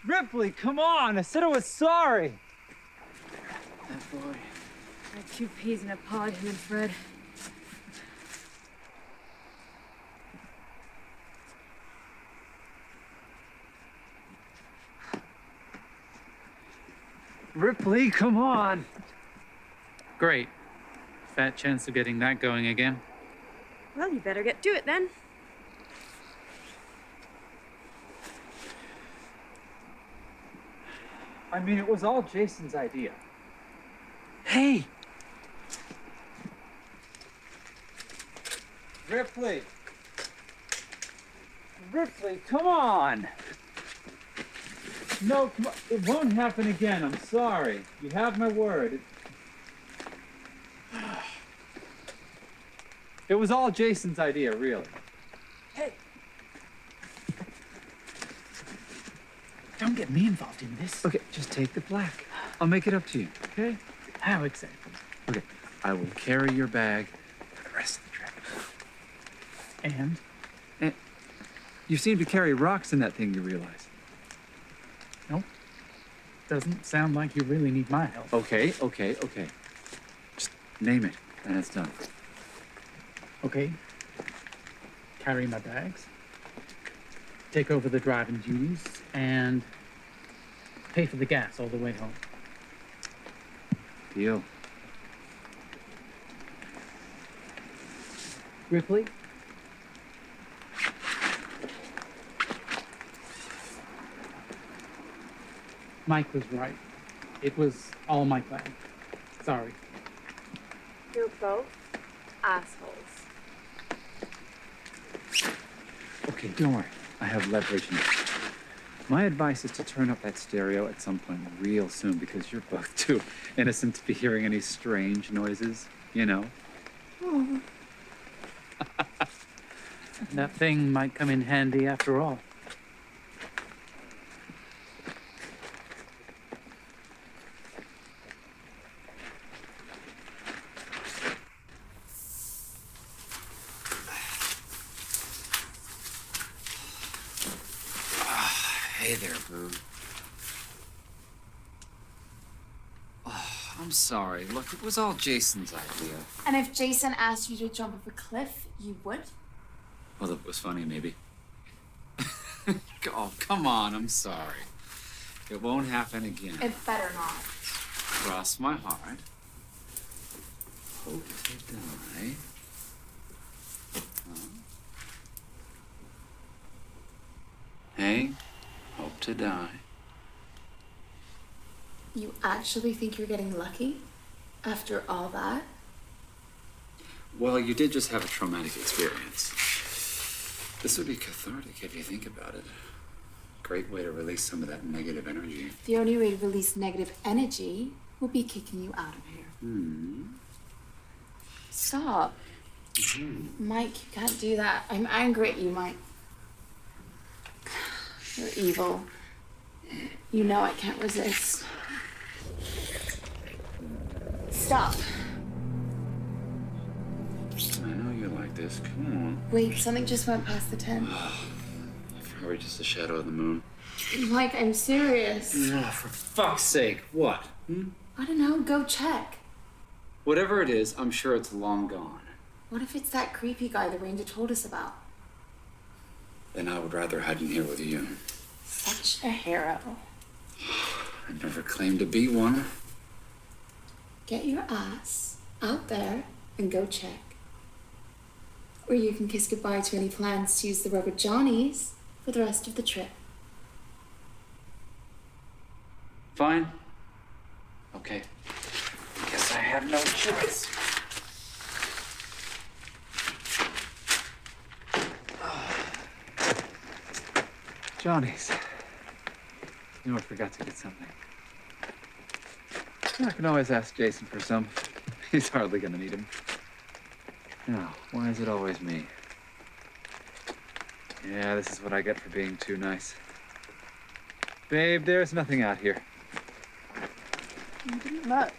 Ripley, come on. I said I was sorry. That boy. I had 2 peas in a pod, him and Fred. Ripley, come on. Great. Fat chance of getting that going again. Well, you better get to it then. I mean, it was all Jason's idea. Hey! Ripley! Ripley, come on! No, come on. It won't happen again. I'm sorry. You have my word. It was all Jason's idea, really. Hey! Don't get me involved in this. Okay, just take the black. I'll make it up to you, okay? How exactly? Okay, I will carry your bag for the rest of the trip. And? You seem to carry rocks in that thing, you realize. Nope. Doesn't sound like you really need my help. Okay. Just name it, and it's done. Okay. Carry my bags. Take over the driving duties, and pay for the gas all the way home. Deal. Ripley? Mike was right. It was all my plan. Sorry. You're both assholes. Okay, don't worry. I have leverage now. My advice is to turn up that stereo at some point real soon because you're both too innocent to be hearing any strange noises, you know? Oh. That thing might come in handy after all. Hey there, boo. Oh, I'm sorry. Look, it was all Jason's idea. And if Jason asked you to jump off a cliff, you would? Well, it was funny, maybe. Oh, come on. I'm sorry. It won't happen again. It better not. Cross my heart. Hope to die. Huh? Hey, hope to die. You actually think you're getting lucky? After all that? Well, you did just have a traumatic experience. This would be cathartic if you think about it. Great way to release some of that negative energy. The only way to release negative energy will be kicking you out of here. Stop. Mike, you can't do that. I'm angry at you, Mike. You're evil. You know I can't resist. Stop. I know you like this. Come on. Wait, something just went past the tent. Probably just the shadow of the moon. Mike, I'm serious. Oh, for fuck's sake. What? I don't know, go check. Whatever it is, I'm sure it's long gone. What if it's that creepy guy the ranger told us about? Then I would rather hide in here with you. Such a hero. I never claimed to be one. Get your ass out there and go check. Or you can kiss goodbye to any plans to use the rubber Johnnies for the rest of the trip. Fine. Okay. Guess I have no choice. Johnny's. You know, I forgot to get something. I can always ask Jason for some. He's hardly gonna need him. Now, why is it always me? Yeah, this is what I get for being too nice. Babe, there's nothing out here. You didn't look.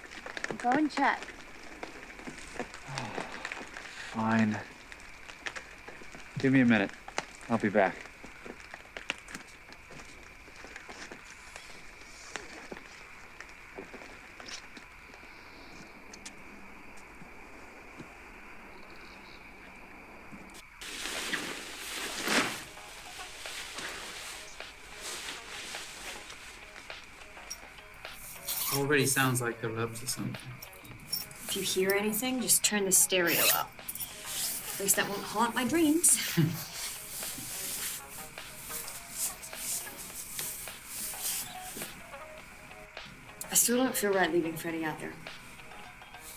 Go and check. Fine. Give me a minute. I'll be back. Already sounds like they're up to something. If you hear anything, just turn the stereo up. At least that won't haunt my dreams. I still don't feel right leaving Freddie out there.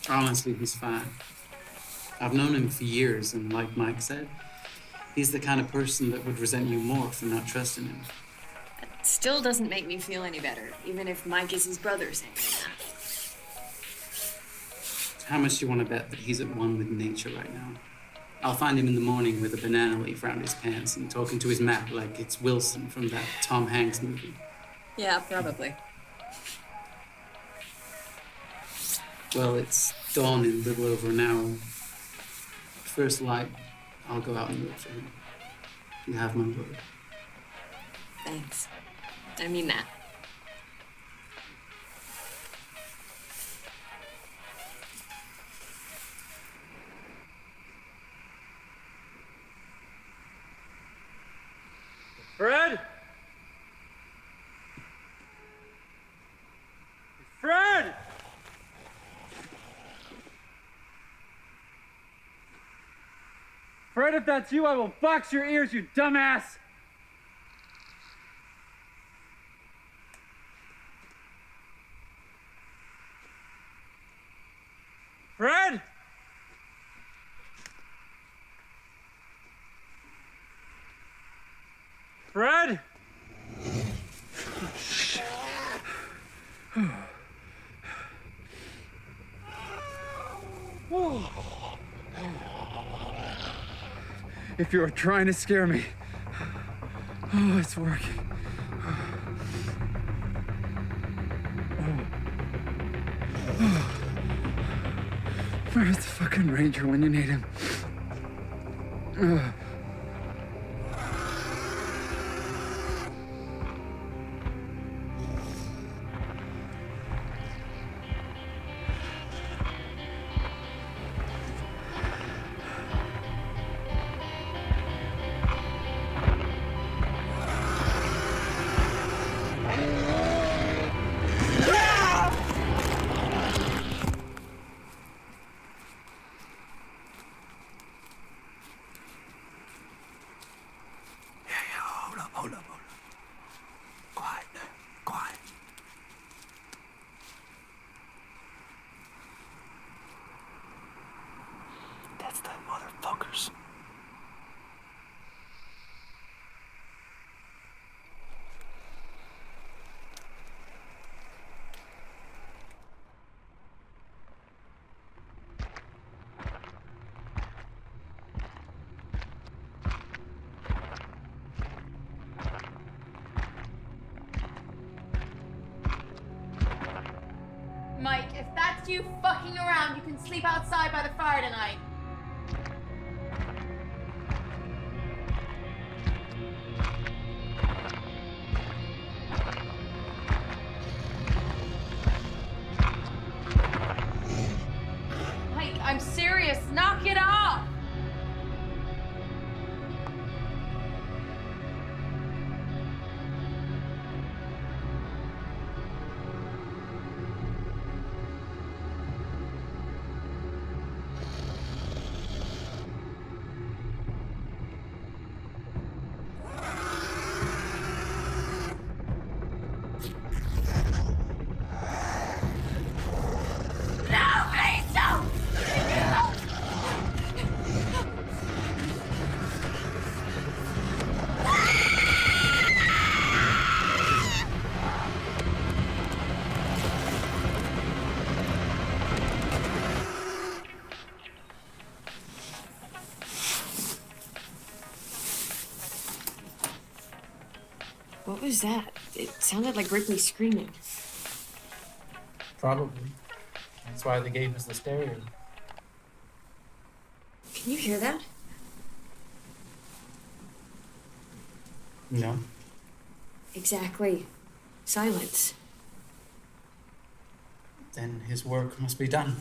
Honestly, he's fine. I've known him for years, and like Mike said, he's the kind of person that would resent you more for not trusting him. That still doesn't make me feel any better, even if Mike is his brother saying that. How much do you want to bet that he's at one with nature right now? I'll find him in the morning with a banana leaf around his pants and talking to his map like it's Wilson from that Tom Hanks movie. Yeah, probably. Well, it's dawn in a little over an hour. First light, I'll go out and look for him. You have my word. Thanks. I mean that. Fred? Fred! Fred, if that's you, I will box your ears, you dumbass! Fred? Fred? If you're trying to scare me, oh, it's working. Where's the fucking ranger when you need him? Mike, if that's you fucking around, you can sleep outside by the fire tonight. Mike, I'm serious. Knock it off! What was that? It sounded like Ripley screaming. Probably. That's why they gave us the stereo. Can you hear that? No. Exactly. Silence. Then his work must be done.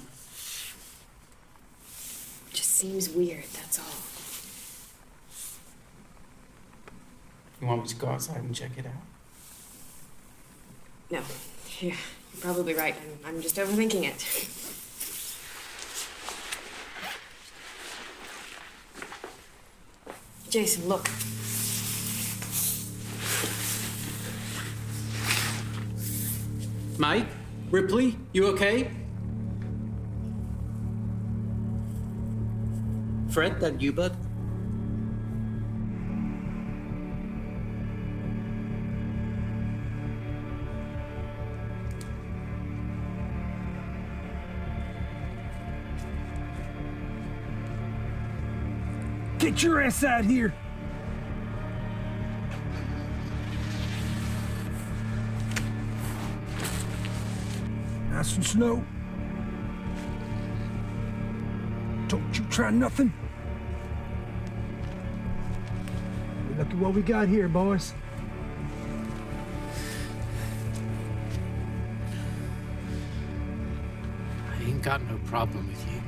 Just seems weird, that's all. You want me to go outside and check it out? No. Yeah, you're probably right. I'm just overthinking it. Jason, look. Mike? Ripley? You okay? Fred, that you, bud? Get your ass out here! Nice and slow. Don't you try nothing. Look at what we got here, boys. I ain't got no problem with you.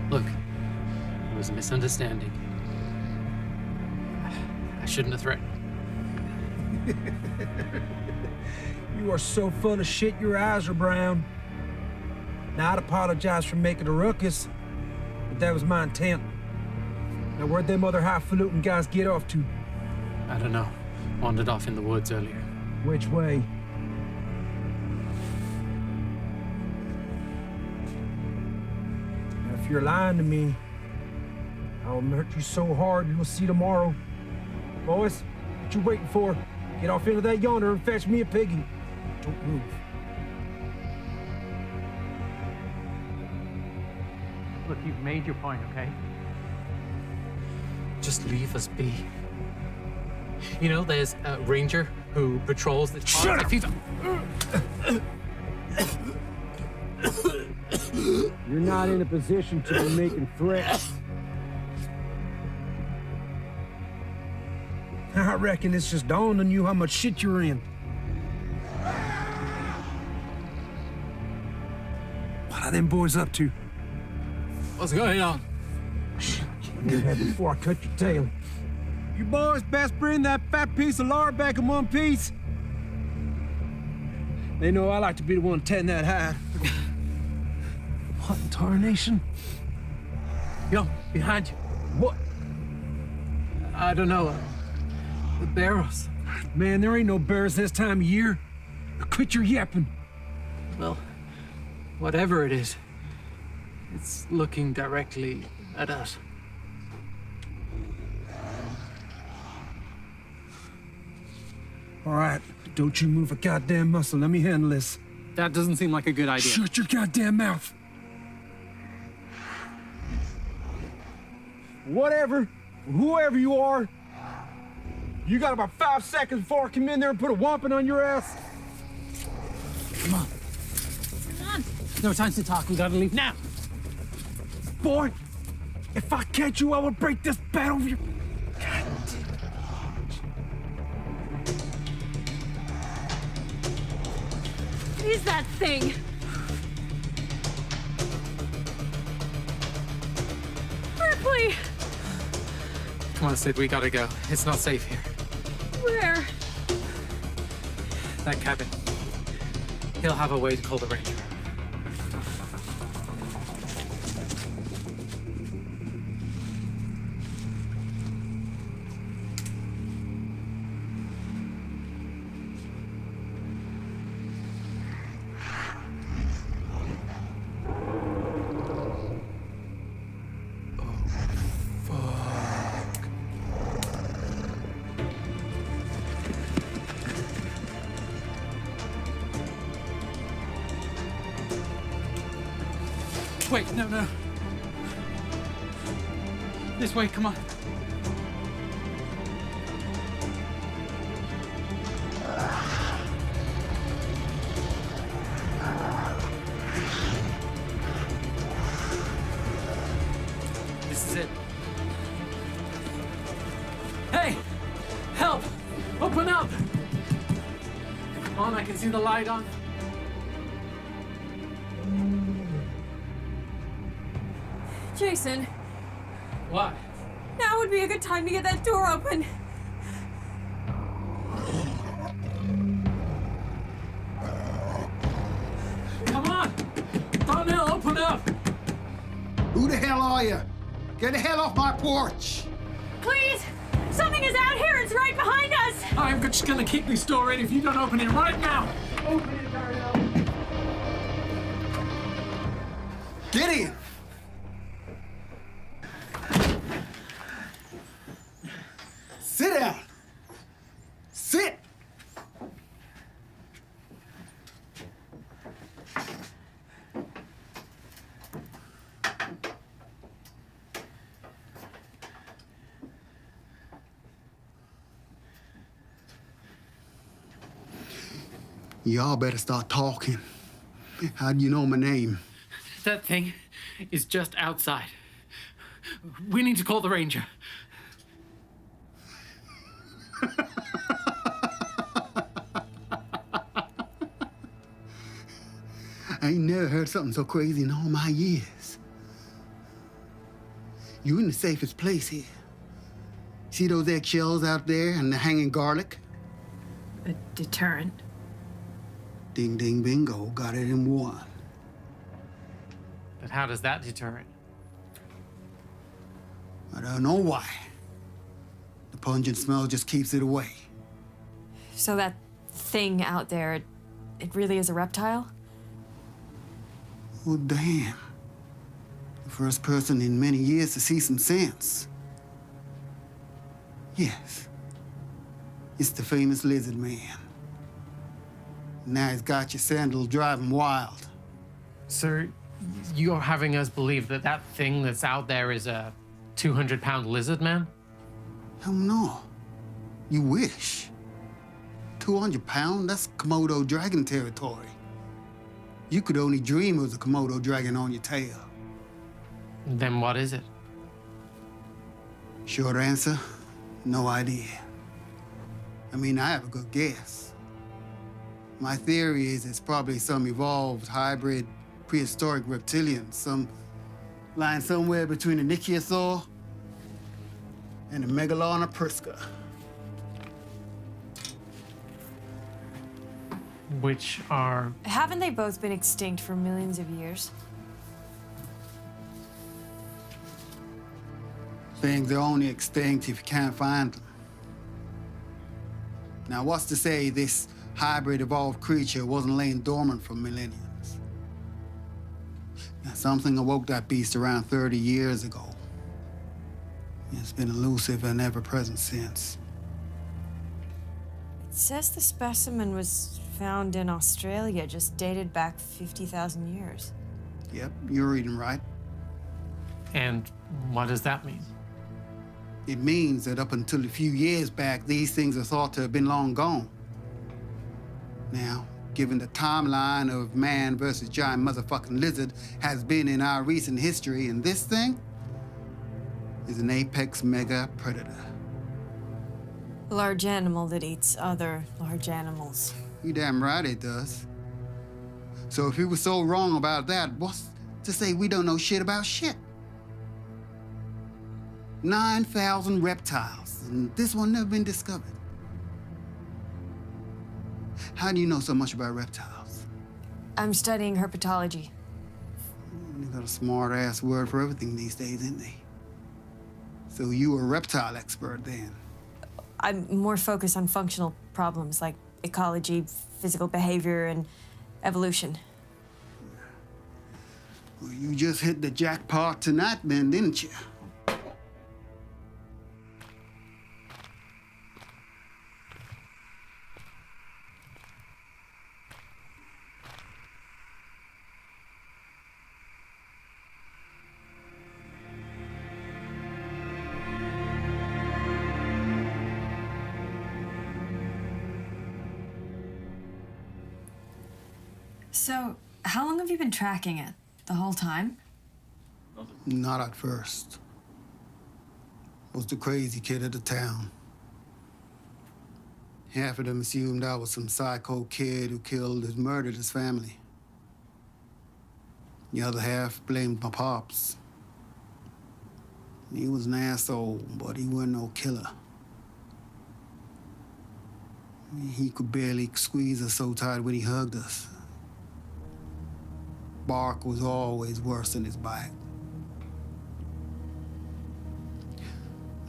Look, it was a misunderstanding. I shouldn't have threatened. You are so full of shit, your eyes are brown. Now, I'd apologize for making a ruckus, but that was my intent. Now, where'd them other highfalutin guys get off to? I don't know. Wandered off in the woods earlier. Which way? Now, if you're lying to me, I'll hurt you so hard you'll see tomorrow. Boys, what you waiting for? Get off into that yonder and fetch me a piggy. Don't move. Look, you've made your point, okay? Just leave us be. You know, there's a ranger who patrols this forest. Shut up! You're not in a position to be making threats. I reckon it's just dawned on you how much shit you're in. What are them boys up to? What's going on? Get ahead before I cut your tail. You boys best bring that fat piece of lard back in one piece. They know I like to be the one tending that hide. What in tarnation? Yo, behind you. What? I don't know. The barrels. Man, there ain't no bears this time of year. Quit your yapping. Well, whatever it is, it's looking directly at us. All right, don't you move a goddamn muscle. Let me handle this. That doesn't seem like a good idea. Shut your goddamn mouth. Whatever, whoever you are, you got about 5 seconds before I come in there and put a whomping on your ass. Come on. No time to talk. We gotta leave now. Boy, if I catch you, I will break this bat over your... What is that thing? Ripley! Come on, Sid, we gotta go. It's not safe here. Where? That cabin. He'll have a way to call the ranger. Wait, no. This way, come on. This is it. Hey! Help! Open up! Come on, I can see the light on. Jason, What? now would be a good time to get that door open. Come on! Donnell, open up! Who the hell are you? Get the hell off my porch! Please! Something is out here! It's right behind us! I'm just gonna keep this door in if you don't open it right now! Open it, Darnell! Get in! Sit down! Sit! Y'all better start talking. How do you know my name? That thing is just outside. We need to call the ranger. I ain't never heard something so crazy in all my years. You in the safest place here. See those eggshells out there and the hanging garlic? A deterrent. Ding, ding, bingo. Got it in one. But how does that deter it? I don't know why. The pungent smell just keeps it away. So that thing out there, it really is a reptile? Oh, damn. The first person in many years to see some sense. Yes. It's the famous lizard man. Now he's got your sandal driving wild. Sir, you're having us believe that that thing that's out there is a 200-pound lizard man? Hell no. You wish. 200 pounds? That's Komodo dragon territory. You could only dream of the Komodo dragon on your tail. Then what is it? Short answer, no idea. I mean, I have a good guess. My theory is it's probably some evolved hybrid prehistoric reptilian, some lying somewhere between a Nichiosaur and a Megalon prisca. Which are... Haven't they both been extinct for millions of years? Things are only extinct if you can't find them. Now, what's to say this hybrid evolved creature wasn't laying dormant for millenniums? Now, something awoke that beast around 30 years ago. It's been elusive and ever-present since. It says the specimen was found in Australia, just dated back 50,000 years. Yep, you're reading right. And what does that mean? It means that up until a few years back, these things are thought to have been long gone. Now, given the timeline of man versus giant motherfucking lizard has been in our recent history, and this thing is an apex mega predator. A large animal that eats other large animals. You damn right it does. So if we were so wrong about that, what's to say we don't know shit about shit? 9,000 reptiles, and this one never been discovered. How do you know so much about reptiles? I'm studying herpetology. They got a smart-ass word for everything these days, ain't they? So you a reptile expert then? I'm more focused on functional problems like ecology, physical behavior, and evolution. Well, you just hit the jackpot tonight then, didn't you? So, how long have you been tracking it? The whole time? Not at first. Was the crazy kid of the town. Half of them assumed I was some psycho kid who killed and murdered his family. The other half blamed my pops. He was an asshole, but he wasn't no killer. He could barely squeeze us so tight when he hugged us. Bark was always worse than his bite.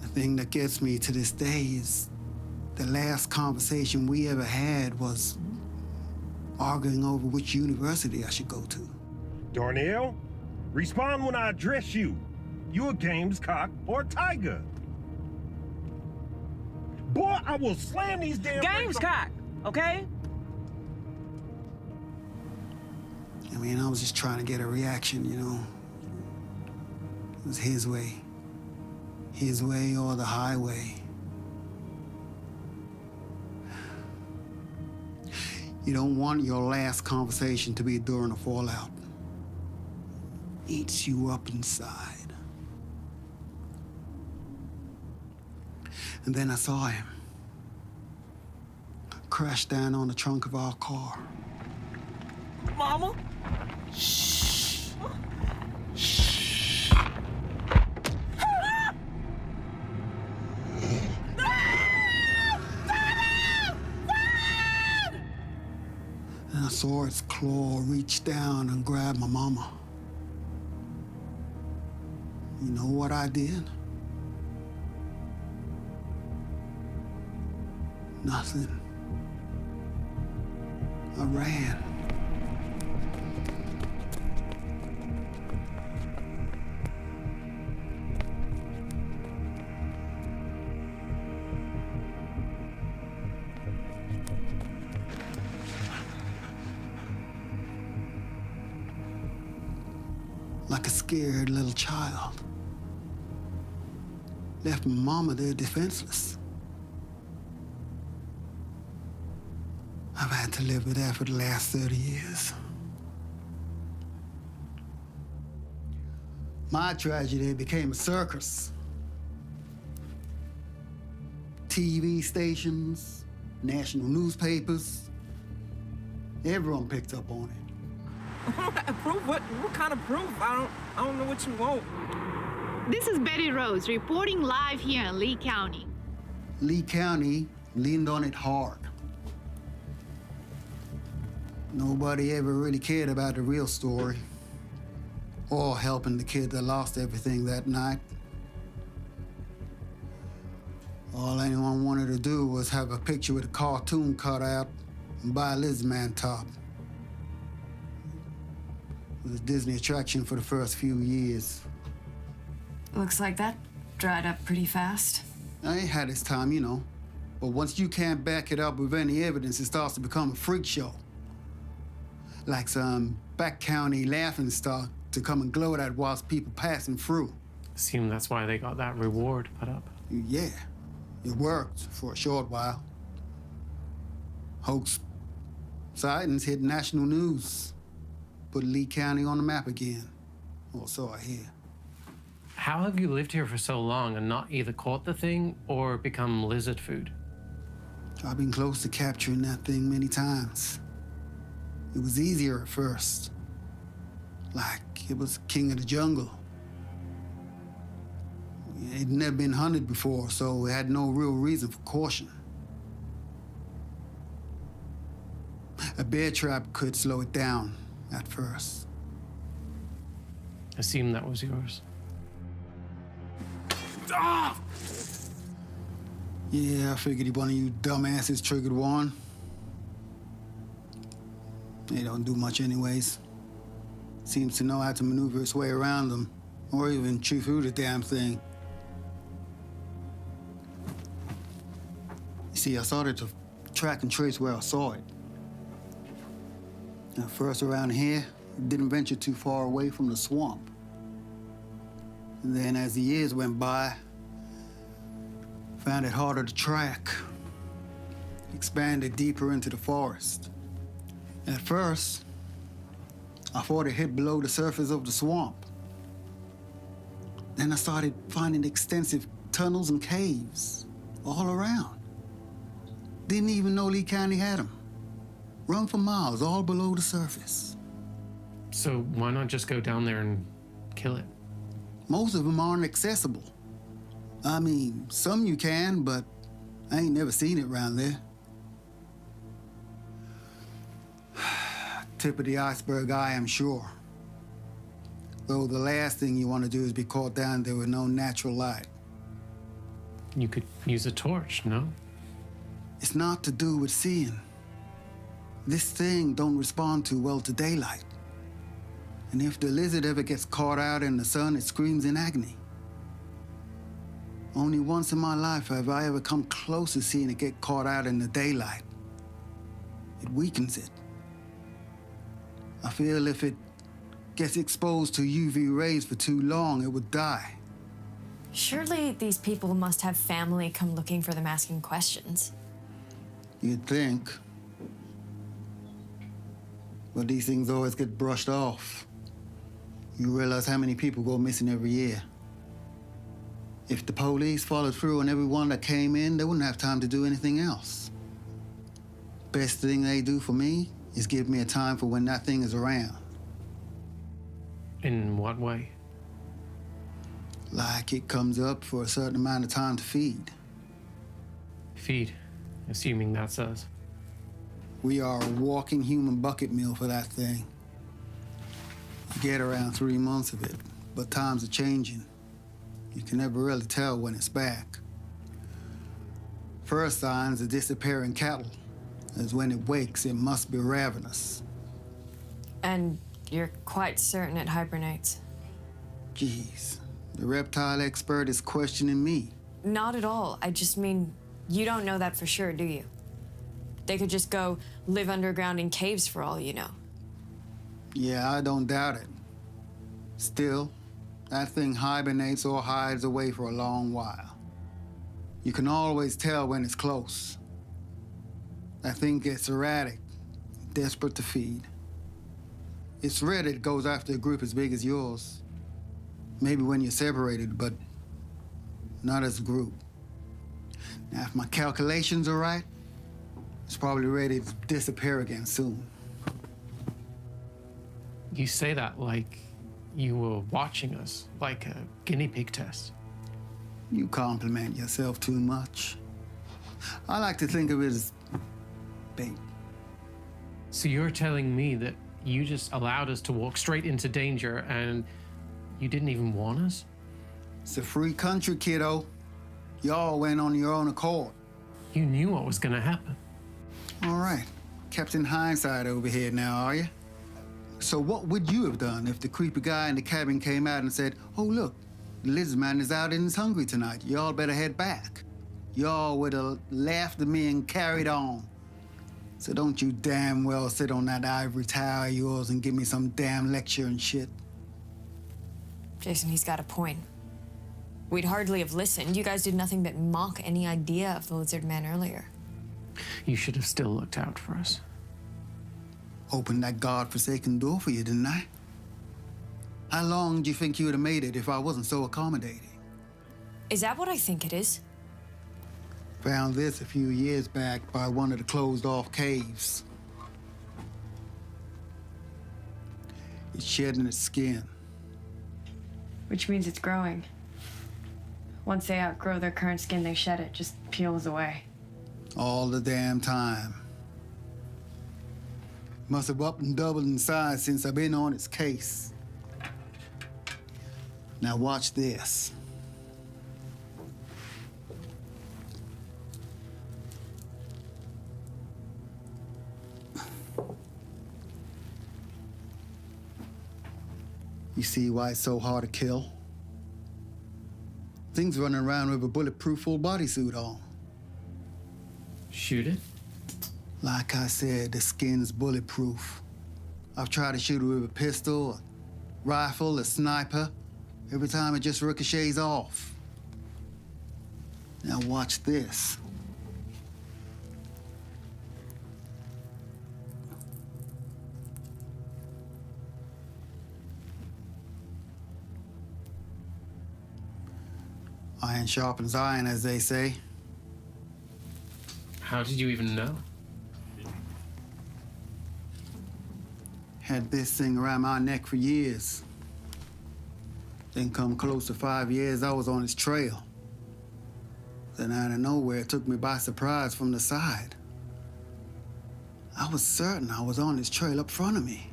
The thing that gets me to this day is the last conversation we ever had was arguing over which university I should go to. Darnell, respond when I address you. You a Gamescock or a Tiger? Boy, I will slam these damn Gamescock, okay? I mean, I was just trying to get a reaction, you know. It was his way. His way or the highway. You don't want your last conversation to be during a fallout. Eats you up inside. And then I saw him. Crash down on the trunk of our car. Mama? Shh. And I saw its claw reach down and grab my mama. You know what I did? Nothing. I ran. Like a scared little child. Left my mama there defenseless. I've had to live with that for the last 30 years. My tragedy became a circus. TV stations, national newspapers, everyone picked up on it. Proof? What kind of proof? I don't know what you want. This is Betty Rose reporting live here in Lee County. Lee County leaned on it hard. Nobody ever really cared about the real story or helping the kid that lost everything that night. All anyone wanted to do was have a picture with a cartoon cut out and buy a lizard man top. It was a Disney attraction for the first few years. Looks like that dried up pretty fast. I ain't had its time, you know. But once you can't back it up with any evidence, it starts to become a freak show. Like some back county laughing stock to come and gloat at whilst people passing through. Assume that's why they got that reward put up. Yeah, it worked for a short while. Hoax Sightings hit national news. Put Lee County on the map again. Or so I hear. How have you lived here for so long and not either caught the thing or become lizard food? I've been close to capturing that thing many times. It was easier at first. Like it was king of the jungle. It'd never been hunted before, so it had no real reason for caution. A bear trap could slow it down at first. Assume that was yours. Ah! Yeah, I figured one of you dumbasses triggered one. They don't do much anyways. Seems to know how to maneuver its way around them, or even chew through the damn thing. You see, I started to track and trace where I saw it. At first around here, it didn't venture too far away from the swamp. And then as the years went by, found it harder to track. Expanded deeper into the forest. At first, I thought it hit below the surface of the swamp. Then I started finding extensive tunnels and caves all around. Didn't even know Lee County had them. Run for miles, all below the surface. So why not just go down there and kill it? Most of them aren't accessible. I mean, some you can, but I ain't never seen it around there. Tip of the iceberg, I am sure. Though the last thing you want to do is be caught down there with no natural light. You could use a torch, no? It's not to do with seeing. This thing don't respond too well to daylight. And if the lizard ever gets caught out in the sun, it screams in agony. Only once in my life have I ever come close to seeing it get caught out in the daylight. It weakens it. I feel if it gets exposed to UV rays for too long, it would die. Surely these people must have family come looking for them asking questions. You'd think. But these things always get brushed off. You realize how many people go missing every year. If the police followed through on everyone that came in, they wouldn't have time to do anything else. Best thing they do for me is give me a time for when that thing is around. In what way? Like it comes up for a certain amount of time to feed. Feed, assuming that's us. We are a walking human bucket meal for that thing. You get around 3 months of it, but times are changing. You can never really tell when it's back. First signs of disappearing cattle is when it wakes, it must be ravenous. And you're quite certain it hibernates? Jeez, the reptile expert is questioning me. Not at all. I just mean, you don't know that for sure, do you? They could just go live underground in caves for all you know. Yeah, I don't doubt it. Still, that thing hibernates or hides away for a long while. You can always tell when it's close. That thing gets erratic, desperate to feed. It's rare that it goes after a group as big as yours. Maybe when you're separated, but not as a group. Now, if my calculations are right, it's probably ready to disappear again soon. You say that like you were watching us, like a guinea pig test. You compliment yourself too much. I like to think of it as bait. So you're telling me that you just allowed us to walk straight into danger and you didn't even warn us? It's a free country, kiddo. Y'all went on your own accord. You knew what was gonna happen. All right. Captain Hindsight over here now, are you? So what would you have done if the creepy guy in the cabin came out and said, oh, look, the lizard man is out and is hungry tonight. Y'all better head back. Y'all would have laughed at me and carried on. So don't you damn well sit on that ivory tower of yours and give me some damn lecture and shit. Jason, he's got a point. We'd hardly have listened. You guys did nothing but mock any idea of the lizard man earlier. You should have still looked out for us. Opened that godforsaken door for you, didn't I? How long do you think you would have made it if I wasn't so accommodating? Is that what I think it is? Found this a few years back by one of the closed-off caves. It's shedding its skin. Which means it's growing. Once they outgrow their current skin, they shed it, just peels away. All the damn time. Must have up and doubled in size since I've been on its case. Now watch this. You see why it's so hard to kill? Thing's running around with a bulletproof full bodysuit on. Shoot it? Like I said, the skin's bulletproof. I've tried to shoot it with a pistol, a rifle, a sniper. Every time it just ricochets off. Now watch this. Iron sharpens iron, as they say. How did you even know? Had this thing around my neck for years. Then come close to 5 years, I was on its trail. Then out of nowhere, it took me by surprise from the side. I was certain I was on its trail up front of me.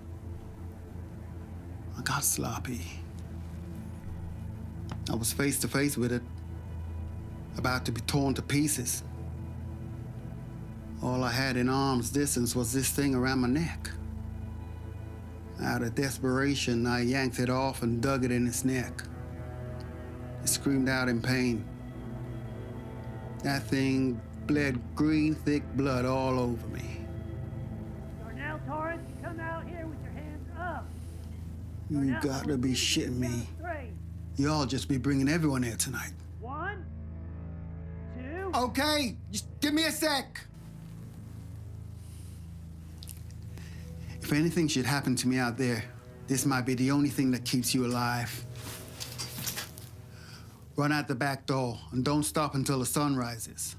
I got sloppy. I was face to face with it, about to be torn to pieces. All I had in arm's distance was this thing around my neck. Out of desperation, I yanked it off and dug it in its neck. It screamed out in pain. That thing bled green, thick blood all over me. Darnell Torrance, you come out here with your hands up. You got to be shitting me. Y'all just be bringing everyone here tonight. 1, 2. Okay, just give me a sec. If anything should happen to me out there, this might be the only thing that keeps you alive. Run out the back door and don't stop until the sun rises.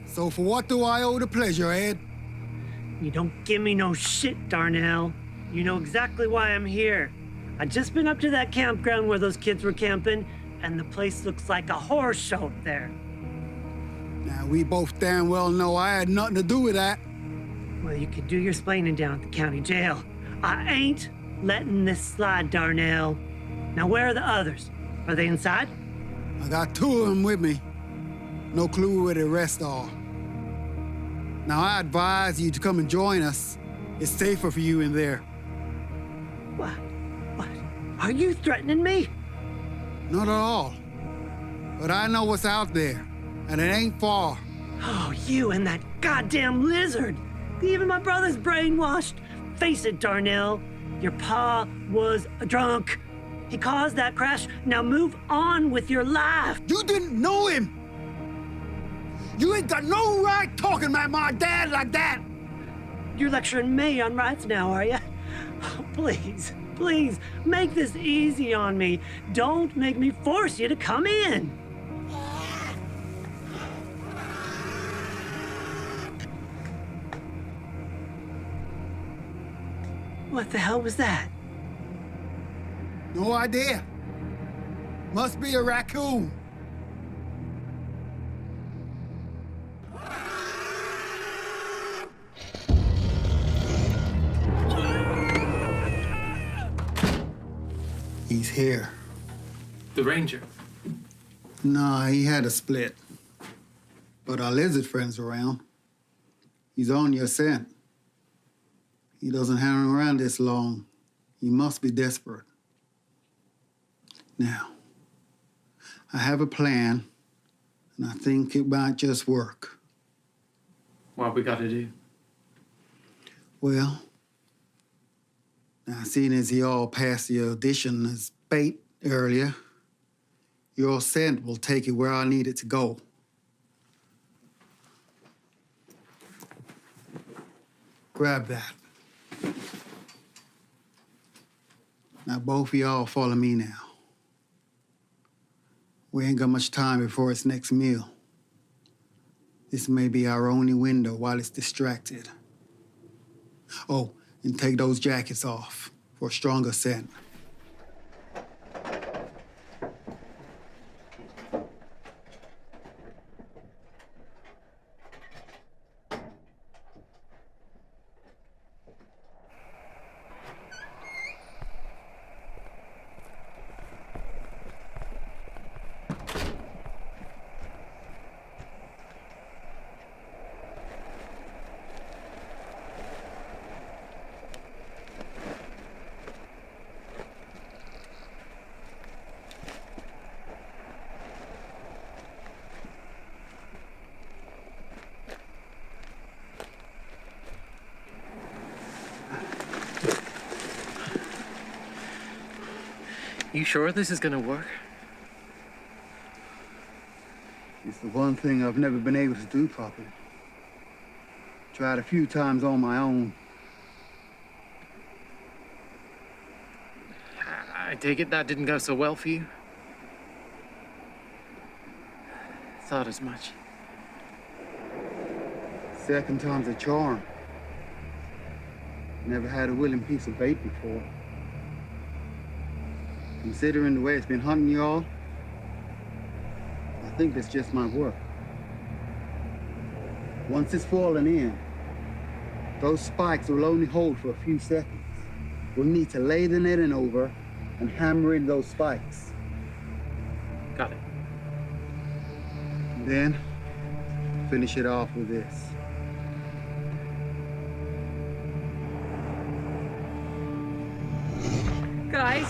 So for what do I owe the pleasure, Ed? You don't give me no shit, Darnell. You know exactly why I'm here. I just been up to that campground where those kids were camping, and the place looks like a horror show up there. Now, we both damn well know I had nothing to do with that. Well, you could do your splaining down at the county jail. I ain't letting this slide, Darnell. Now, where are the others? Are they inside? I got 2 of them with me. No clue where the rest are. Now, I advise you to come and join us. It's safer for you in there. What? Are you threatening me? Not at all. But I know what's out there, and it ain't far. Oh, you and that goddamn lizard. Even my brother's brainwashed. Face it, Darnell. Your pa was a drunk. He caused that crash. Now move on with your life. You didn't know him. You ain't got no right talking about my dad like that. You're lecturing me on rights now, are you? Oh, please, make this easy on me. Don't make me force you to come in. What the hell was that? No idea. Must be a raccoon. He's here. The ranger? Nah, he had a split. But our lizard friend's around. He's on your scent. He doesn't hang around this long. He must be desperate. Now, I have a plan, and I think it might just work. What we gotta do? Well, now seeing as y'all passed the audition as bait earlier, your scent will take it where I need it to go. Grab that. Now both of y'all follow me now. We ain't got much time before its next meal. This may be our only window while it's distracted. Oh, and take those jackets off for a stronger scent. You sure this is gonna work? It's the one thing I've never been able to do properly. Tried a few times on my own. I take it that didn't go so well for you? Thought as much. Second time's a charm. Never had a willing piece of bait before. Considering the way it's been hunting y'all, I think that's just my work. Once it's fallen in, those spikes will only hold for a few seconds. We'll need to lay the netting over and hammer in those spikes. Got it. And then, finish it off with this. Guys.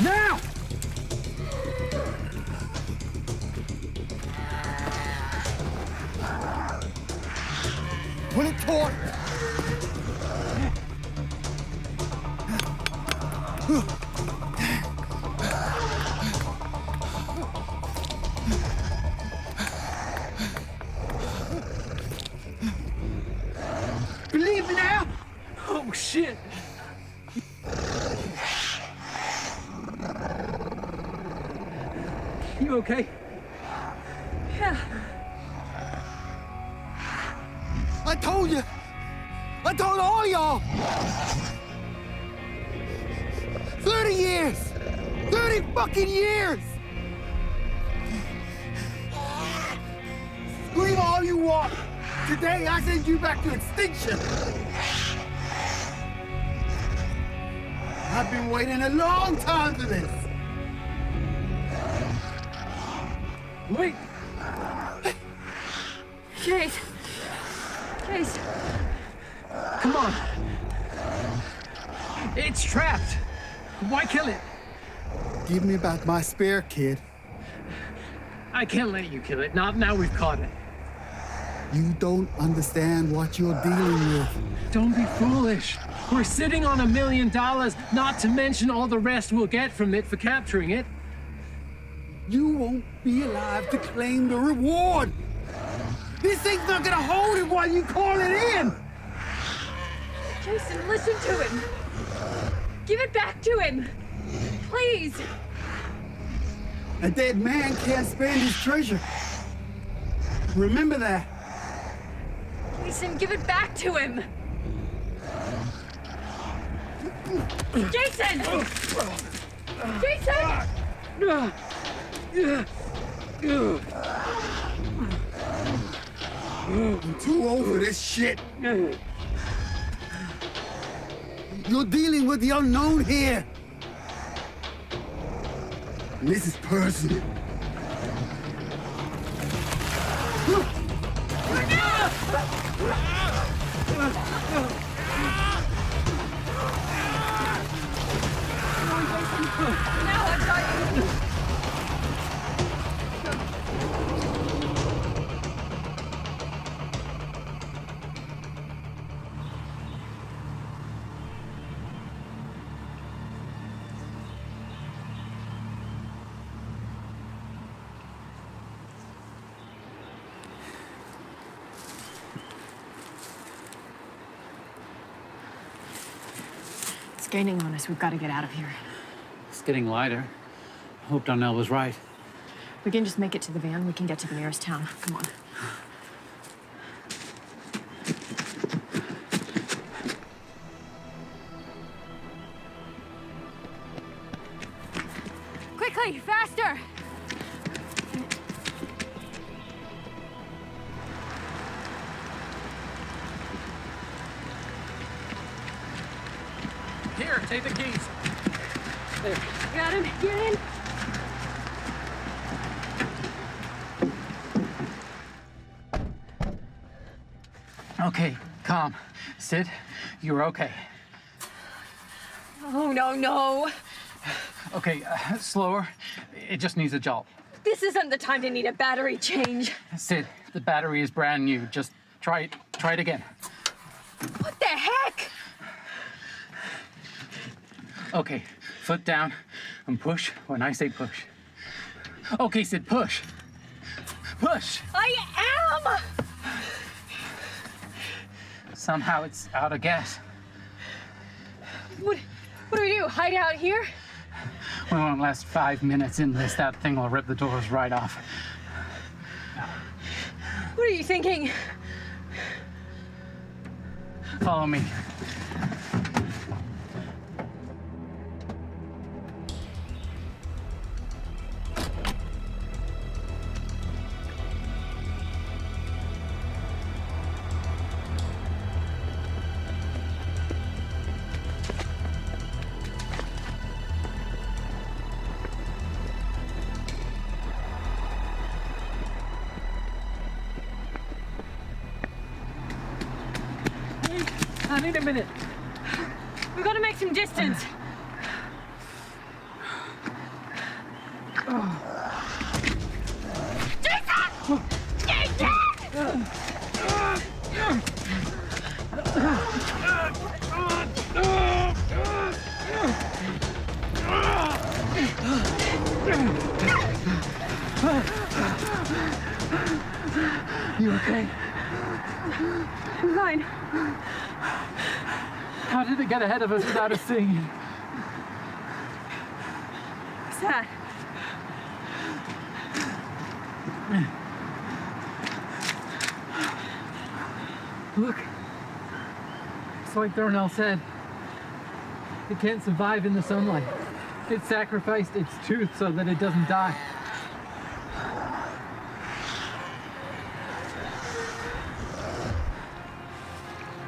Now! Pull it taut! Believe me now? Oh, shit! You okay? Yeah. I told you! I told all y'all! 30 years! 30 fucking years! Scream all you want! Today I send you back to extinction! I've been waiting a long time for this! Wait! Chase! Chase! Come on! It's trapped! Why kill it? Give me back my spare, kid. I can't let you kill it. Not now we've caught it. You don't understand what you're dealing with. Don't be foolish. We're sitting on $1 million, not to mention all the rest we'll get from it for capturing it. You won't be alive to claim the reward. This thing's not gonna hold it while you call it in. Jason, listen to him. Give it back to him. Please. A dead man can't spend his treasure. Remember that. Jason, give it back to him. Jason! Jason! I'm too old for this shit. You're dealing with the unknown here. And this is personal. Now I've got you. It's gaining on us. We've got to get out of here. It's getting lighter. Hope Donnell was right. We can just make it to the van. We can get to the nearest town. Come on. Quickly, faster! Here, take the keys. There. Got him. Get in. Okay, calm. Sid, you're okay. Oh, no. Okay, slower. It just needs a jolt. This isn't the time to need a battery change. Sid, the battery is brand new. Just try it again. What the heck? Okay, foot down and push when I say push. Okay, Sid, push. Push. I am! Somehow it's out of gas. What do we do? Hide out here? We won't last 5 minutes in this. That thing will rip the doors right off. What are you thinking? Follow me. I need a minute. We've got to make some distance. Jason! Jason! You okay? I'm fine. How did it get ahead of us without us seeing it? What's that? Look. It's like Darnell said. It can't survive in the sunlight. It sacrificed its tooth so that it doesn't die.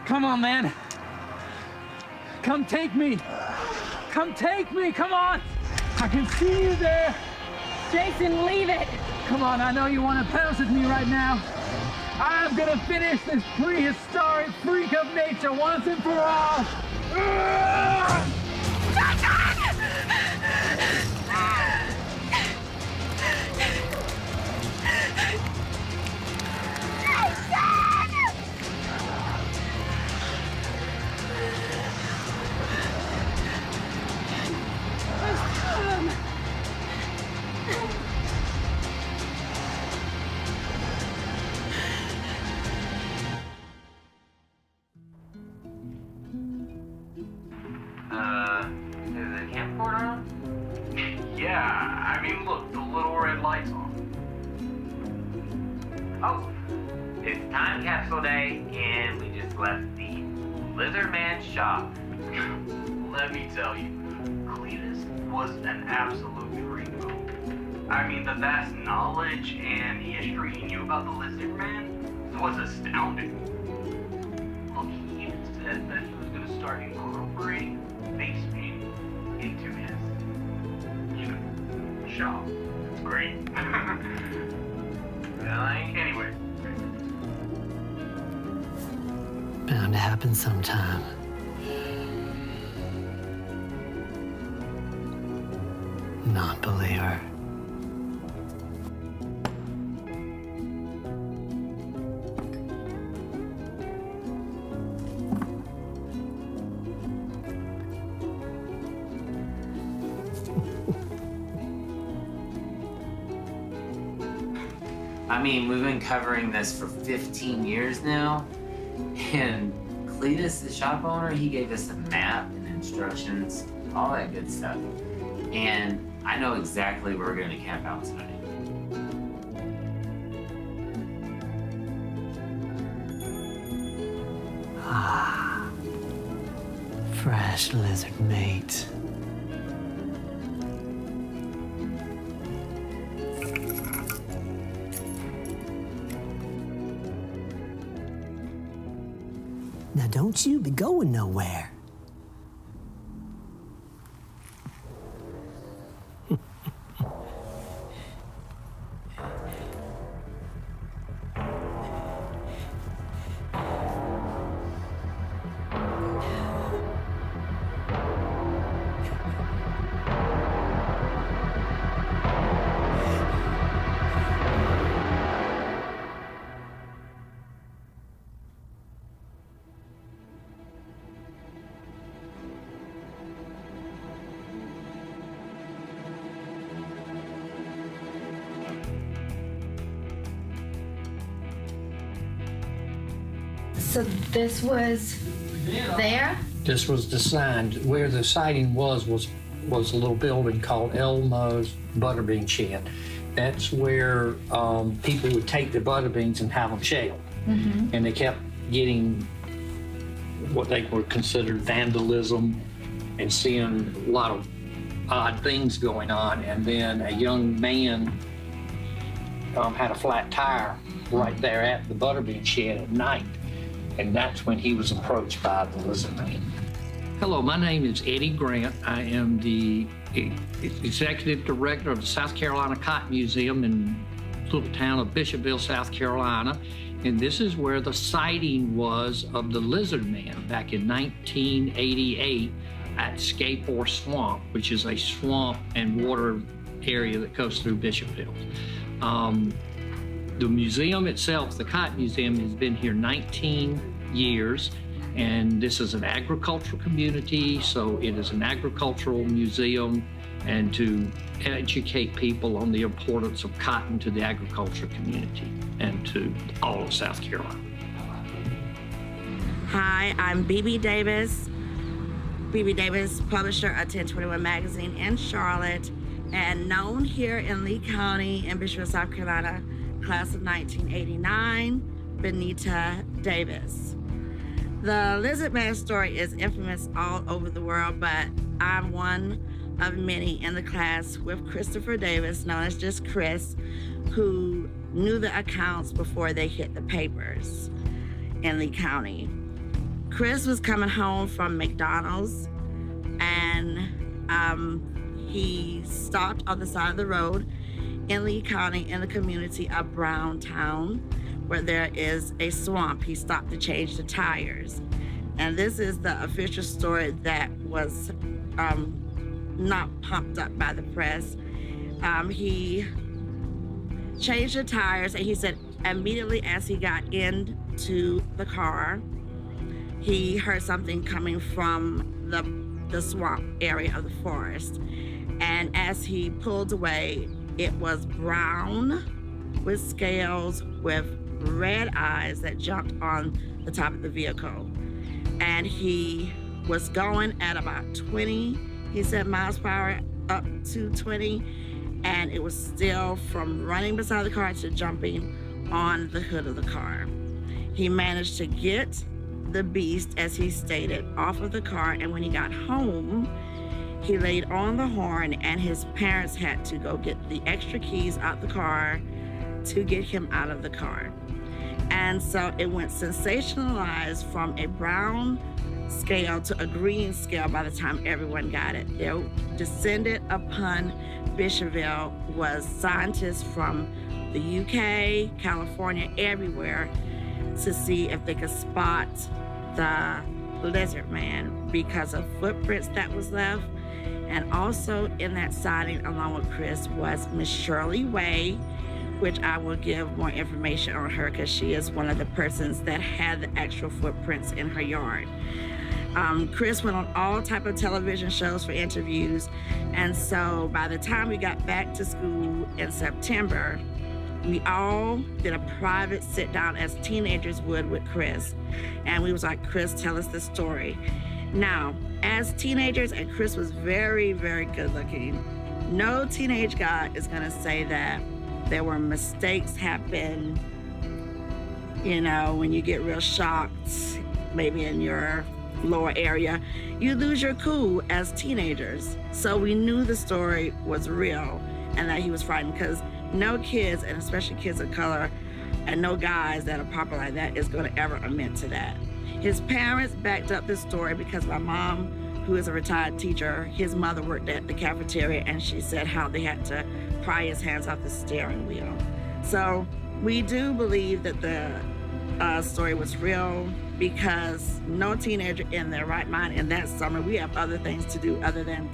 Come on, man. Come take me. Come take me. Come on. I can see you there. Jason, leave it. Come on, I know you want to pounce at me right now. I'm gonna finish this prehistoric freak of nature once and for all. Is the camcorder on? Yeah, I mean, look, the little red light's on. Oh, it's time capsule day, and we just left the Lizard Man's shop. Let me tell you, Cletus was an absolute dreamboat. I mean, the vast knowledge and history he knew about the Lizard Man was astounding. Look, he even said that he was going to start incorporating face paint into his, shop. It's great. Anyway. Bound to happen sometime. Non-believer. I mean, we've been covering this for 15 years now, and Cletus, the shop owner, he gave us a map and instructions, all that good stuff. And I know exactly where we're going to camp out tonight. Ah, fresh lizard meat. Now don't you be going nowhere. So this was there? This was the sign. Where the sighting was a little building called Elma's Butterbean Shed. That's where people would take the butterbeans and have them shelled. Mm-hmm. And they kept getting what they were considered vandalism and seeing a lot of odd things going on. And then a young man had a flat tire right there at the Butterbean Shed at night. And that's when he was approached by the lizard man. Hello, my name is Eddie Grant. I am the executive director of the South Carolina Cotton Museum in the little town of Bishopville, South Carolina. And this is where the sighting was of the lizard man back in 1988 at Scapore Swamp, which is a swamp and water area that goes through Bishopville. The museum itself, the Cotton Museum, has been here 19 years, and this is an agricultural community, so it is an agricultural museum, and to educate people on the importance of cotton to the agriculture community and to all of South Carolina. Hi, I'm BB Davis. BB Davis, publisher of 1021 Magazine in Charlotte, and known here in Lee County in Bishopville, South Carolina, class of 1989, Benita Davis. The lizard man story is infamous all over the world, but I'm one of many in the class with Christopher Davis, known as just Chris, who knew the accounts before they hit the papers in Lee County. Chris was coming home from McDonald's, and he stopped on the side of the road in Lee County in the community of Browntown, where there is a swamp. He stopped to change the tires. And this is the official story that was not pumped up by the press. He changed the tires, and he said immediately as he got into the car, he heard something coming from the swamp area of the forest. And as he pulled away, it was brown with scales with red eyes that jumped on the top of the vehicle. And he was going at about 20, he said, miles per hour, up to 20. And it was still from running beside the car to jumping on the hood of the car. He managed to get the beast, as he stated, off of the car. And when he got home, he laid on the horn, and his parents had to go get the extra keys out the car to get him out of the car. And so it went sensationalized from a brown scale to a green scale by the time everyone got it. There descended upon Bishopville was scientists from the UK, California, everywhere to see if they could spot the lizard man because of footprints that was left. And also in that sighting, along with Chris, was Miss Shirley Way, which I will give more information on her because she is one of the persons that had the actual footprints in her yard. Chris went on all type of television shows for interviews. And so by the time we got back to school in September, we all did a private sit down as teenagers would with Chris. And we was like, Chris, tell us the story. Now, as teenagers, and Chris was very, very good looking. No teenage guy is gonna say that there were mistakes happen, you know, when you get real shocked, maybe in your lower area, you lose your cool as teenagers. So we knew the story was real and that he was frightened, because no kids, and especially kids of color, and no guys that are popular like that is gonna ever admit to that. His parents backed up this story because my mom, who is a retired teacher, his mother worked at the cafeteria, and she said how they had to pry his hands off the steering wheel. So we do believe that the story was real, because no teenager in their right mind in that summer, we have other things to do other than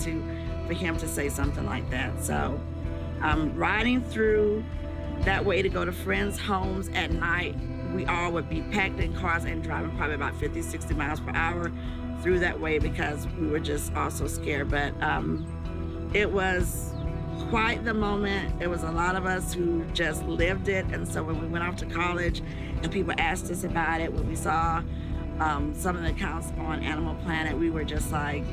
for him to say something like that. So riding through that way to go to friends' homes at night, we all would be packed in cars and driving probably about 50, 60 miles per hour through that way because we were just all so scared. But it was quite the moment. It was a lot of us who just lived it. And so when we went off to college and people asked us about it, when we saw some of the accounts on Animal Planet, we were just like,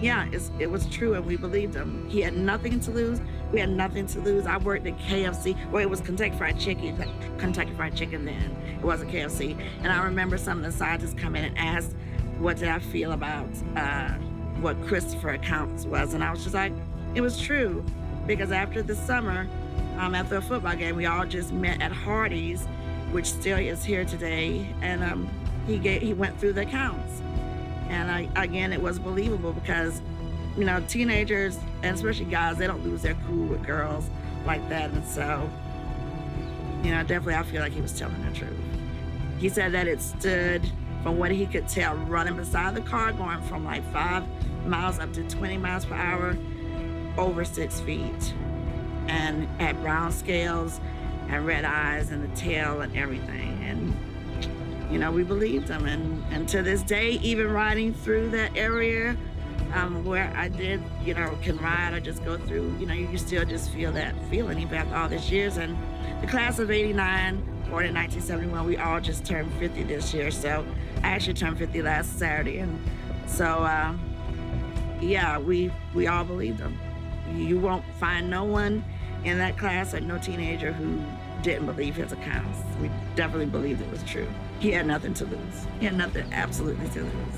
yeah, it was true, and we believed him. He had nothing to lose. We had nothing to lose. I worked at KFC. Well, it was Kentucky Fried Chicken then. It wasn't KFC. And I remember some of the scientists come in and asked, what did I feel about what Christopher accounts was? And I was just like, it was true. Because after the summer, after a football game, we all just met at Hardee's, which still is here today. And he went through the accounts. And again, it was believable because, you know, teenagers, and especially guys, they don't lose their cool with girls like that. And so, you know, definitely I feel like he was telling the truth. He said that it stood, from what he could tell, running beside the car, going from like 5 miles up to 20 miles per hour, over 6 feet, and had brown scales and red eyes and the tail and everything. And you know, we believed him, and to this day, even riding through that area where I did, you know, can ride or just go through, you know, you still just feel that feeling even after all these years. And the class of '89, born in 1971, we all just turned 50 this year. So I actually turned 50 last Saturday, and so yeah, we all believed him. You won't find no one in that class or no teenager who didn't believe his accounts. We definitely believed it was true. He had nothing to lose. He had nothing absolutely to lose.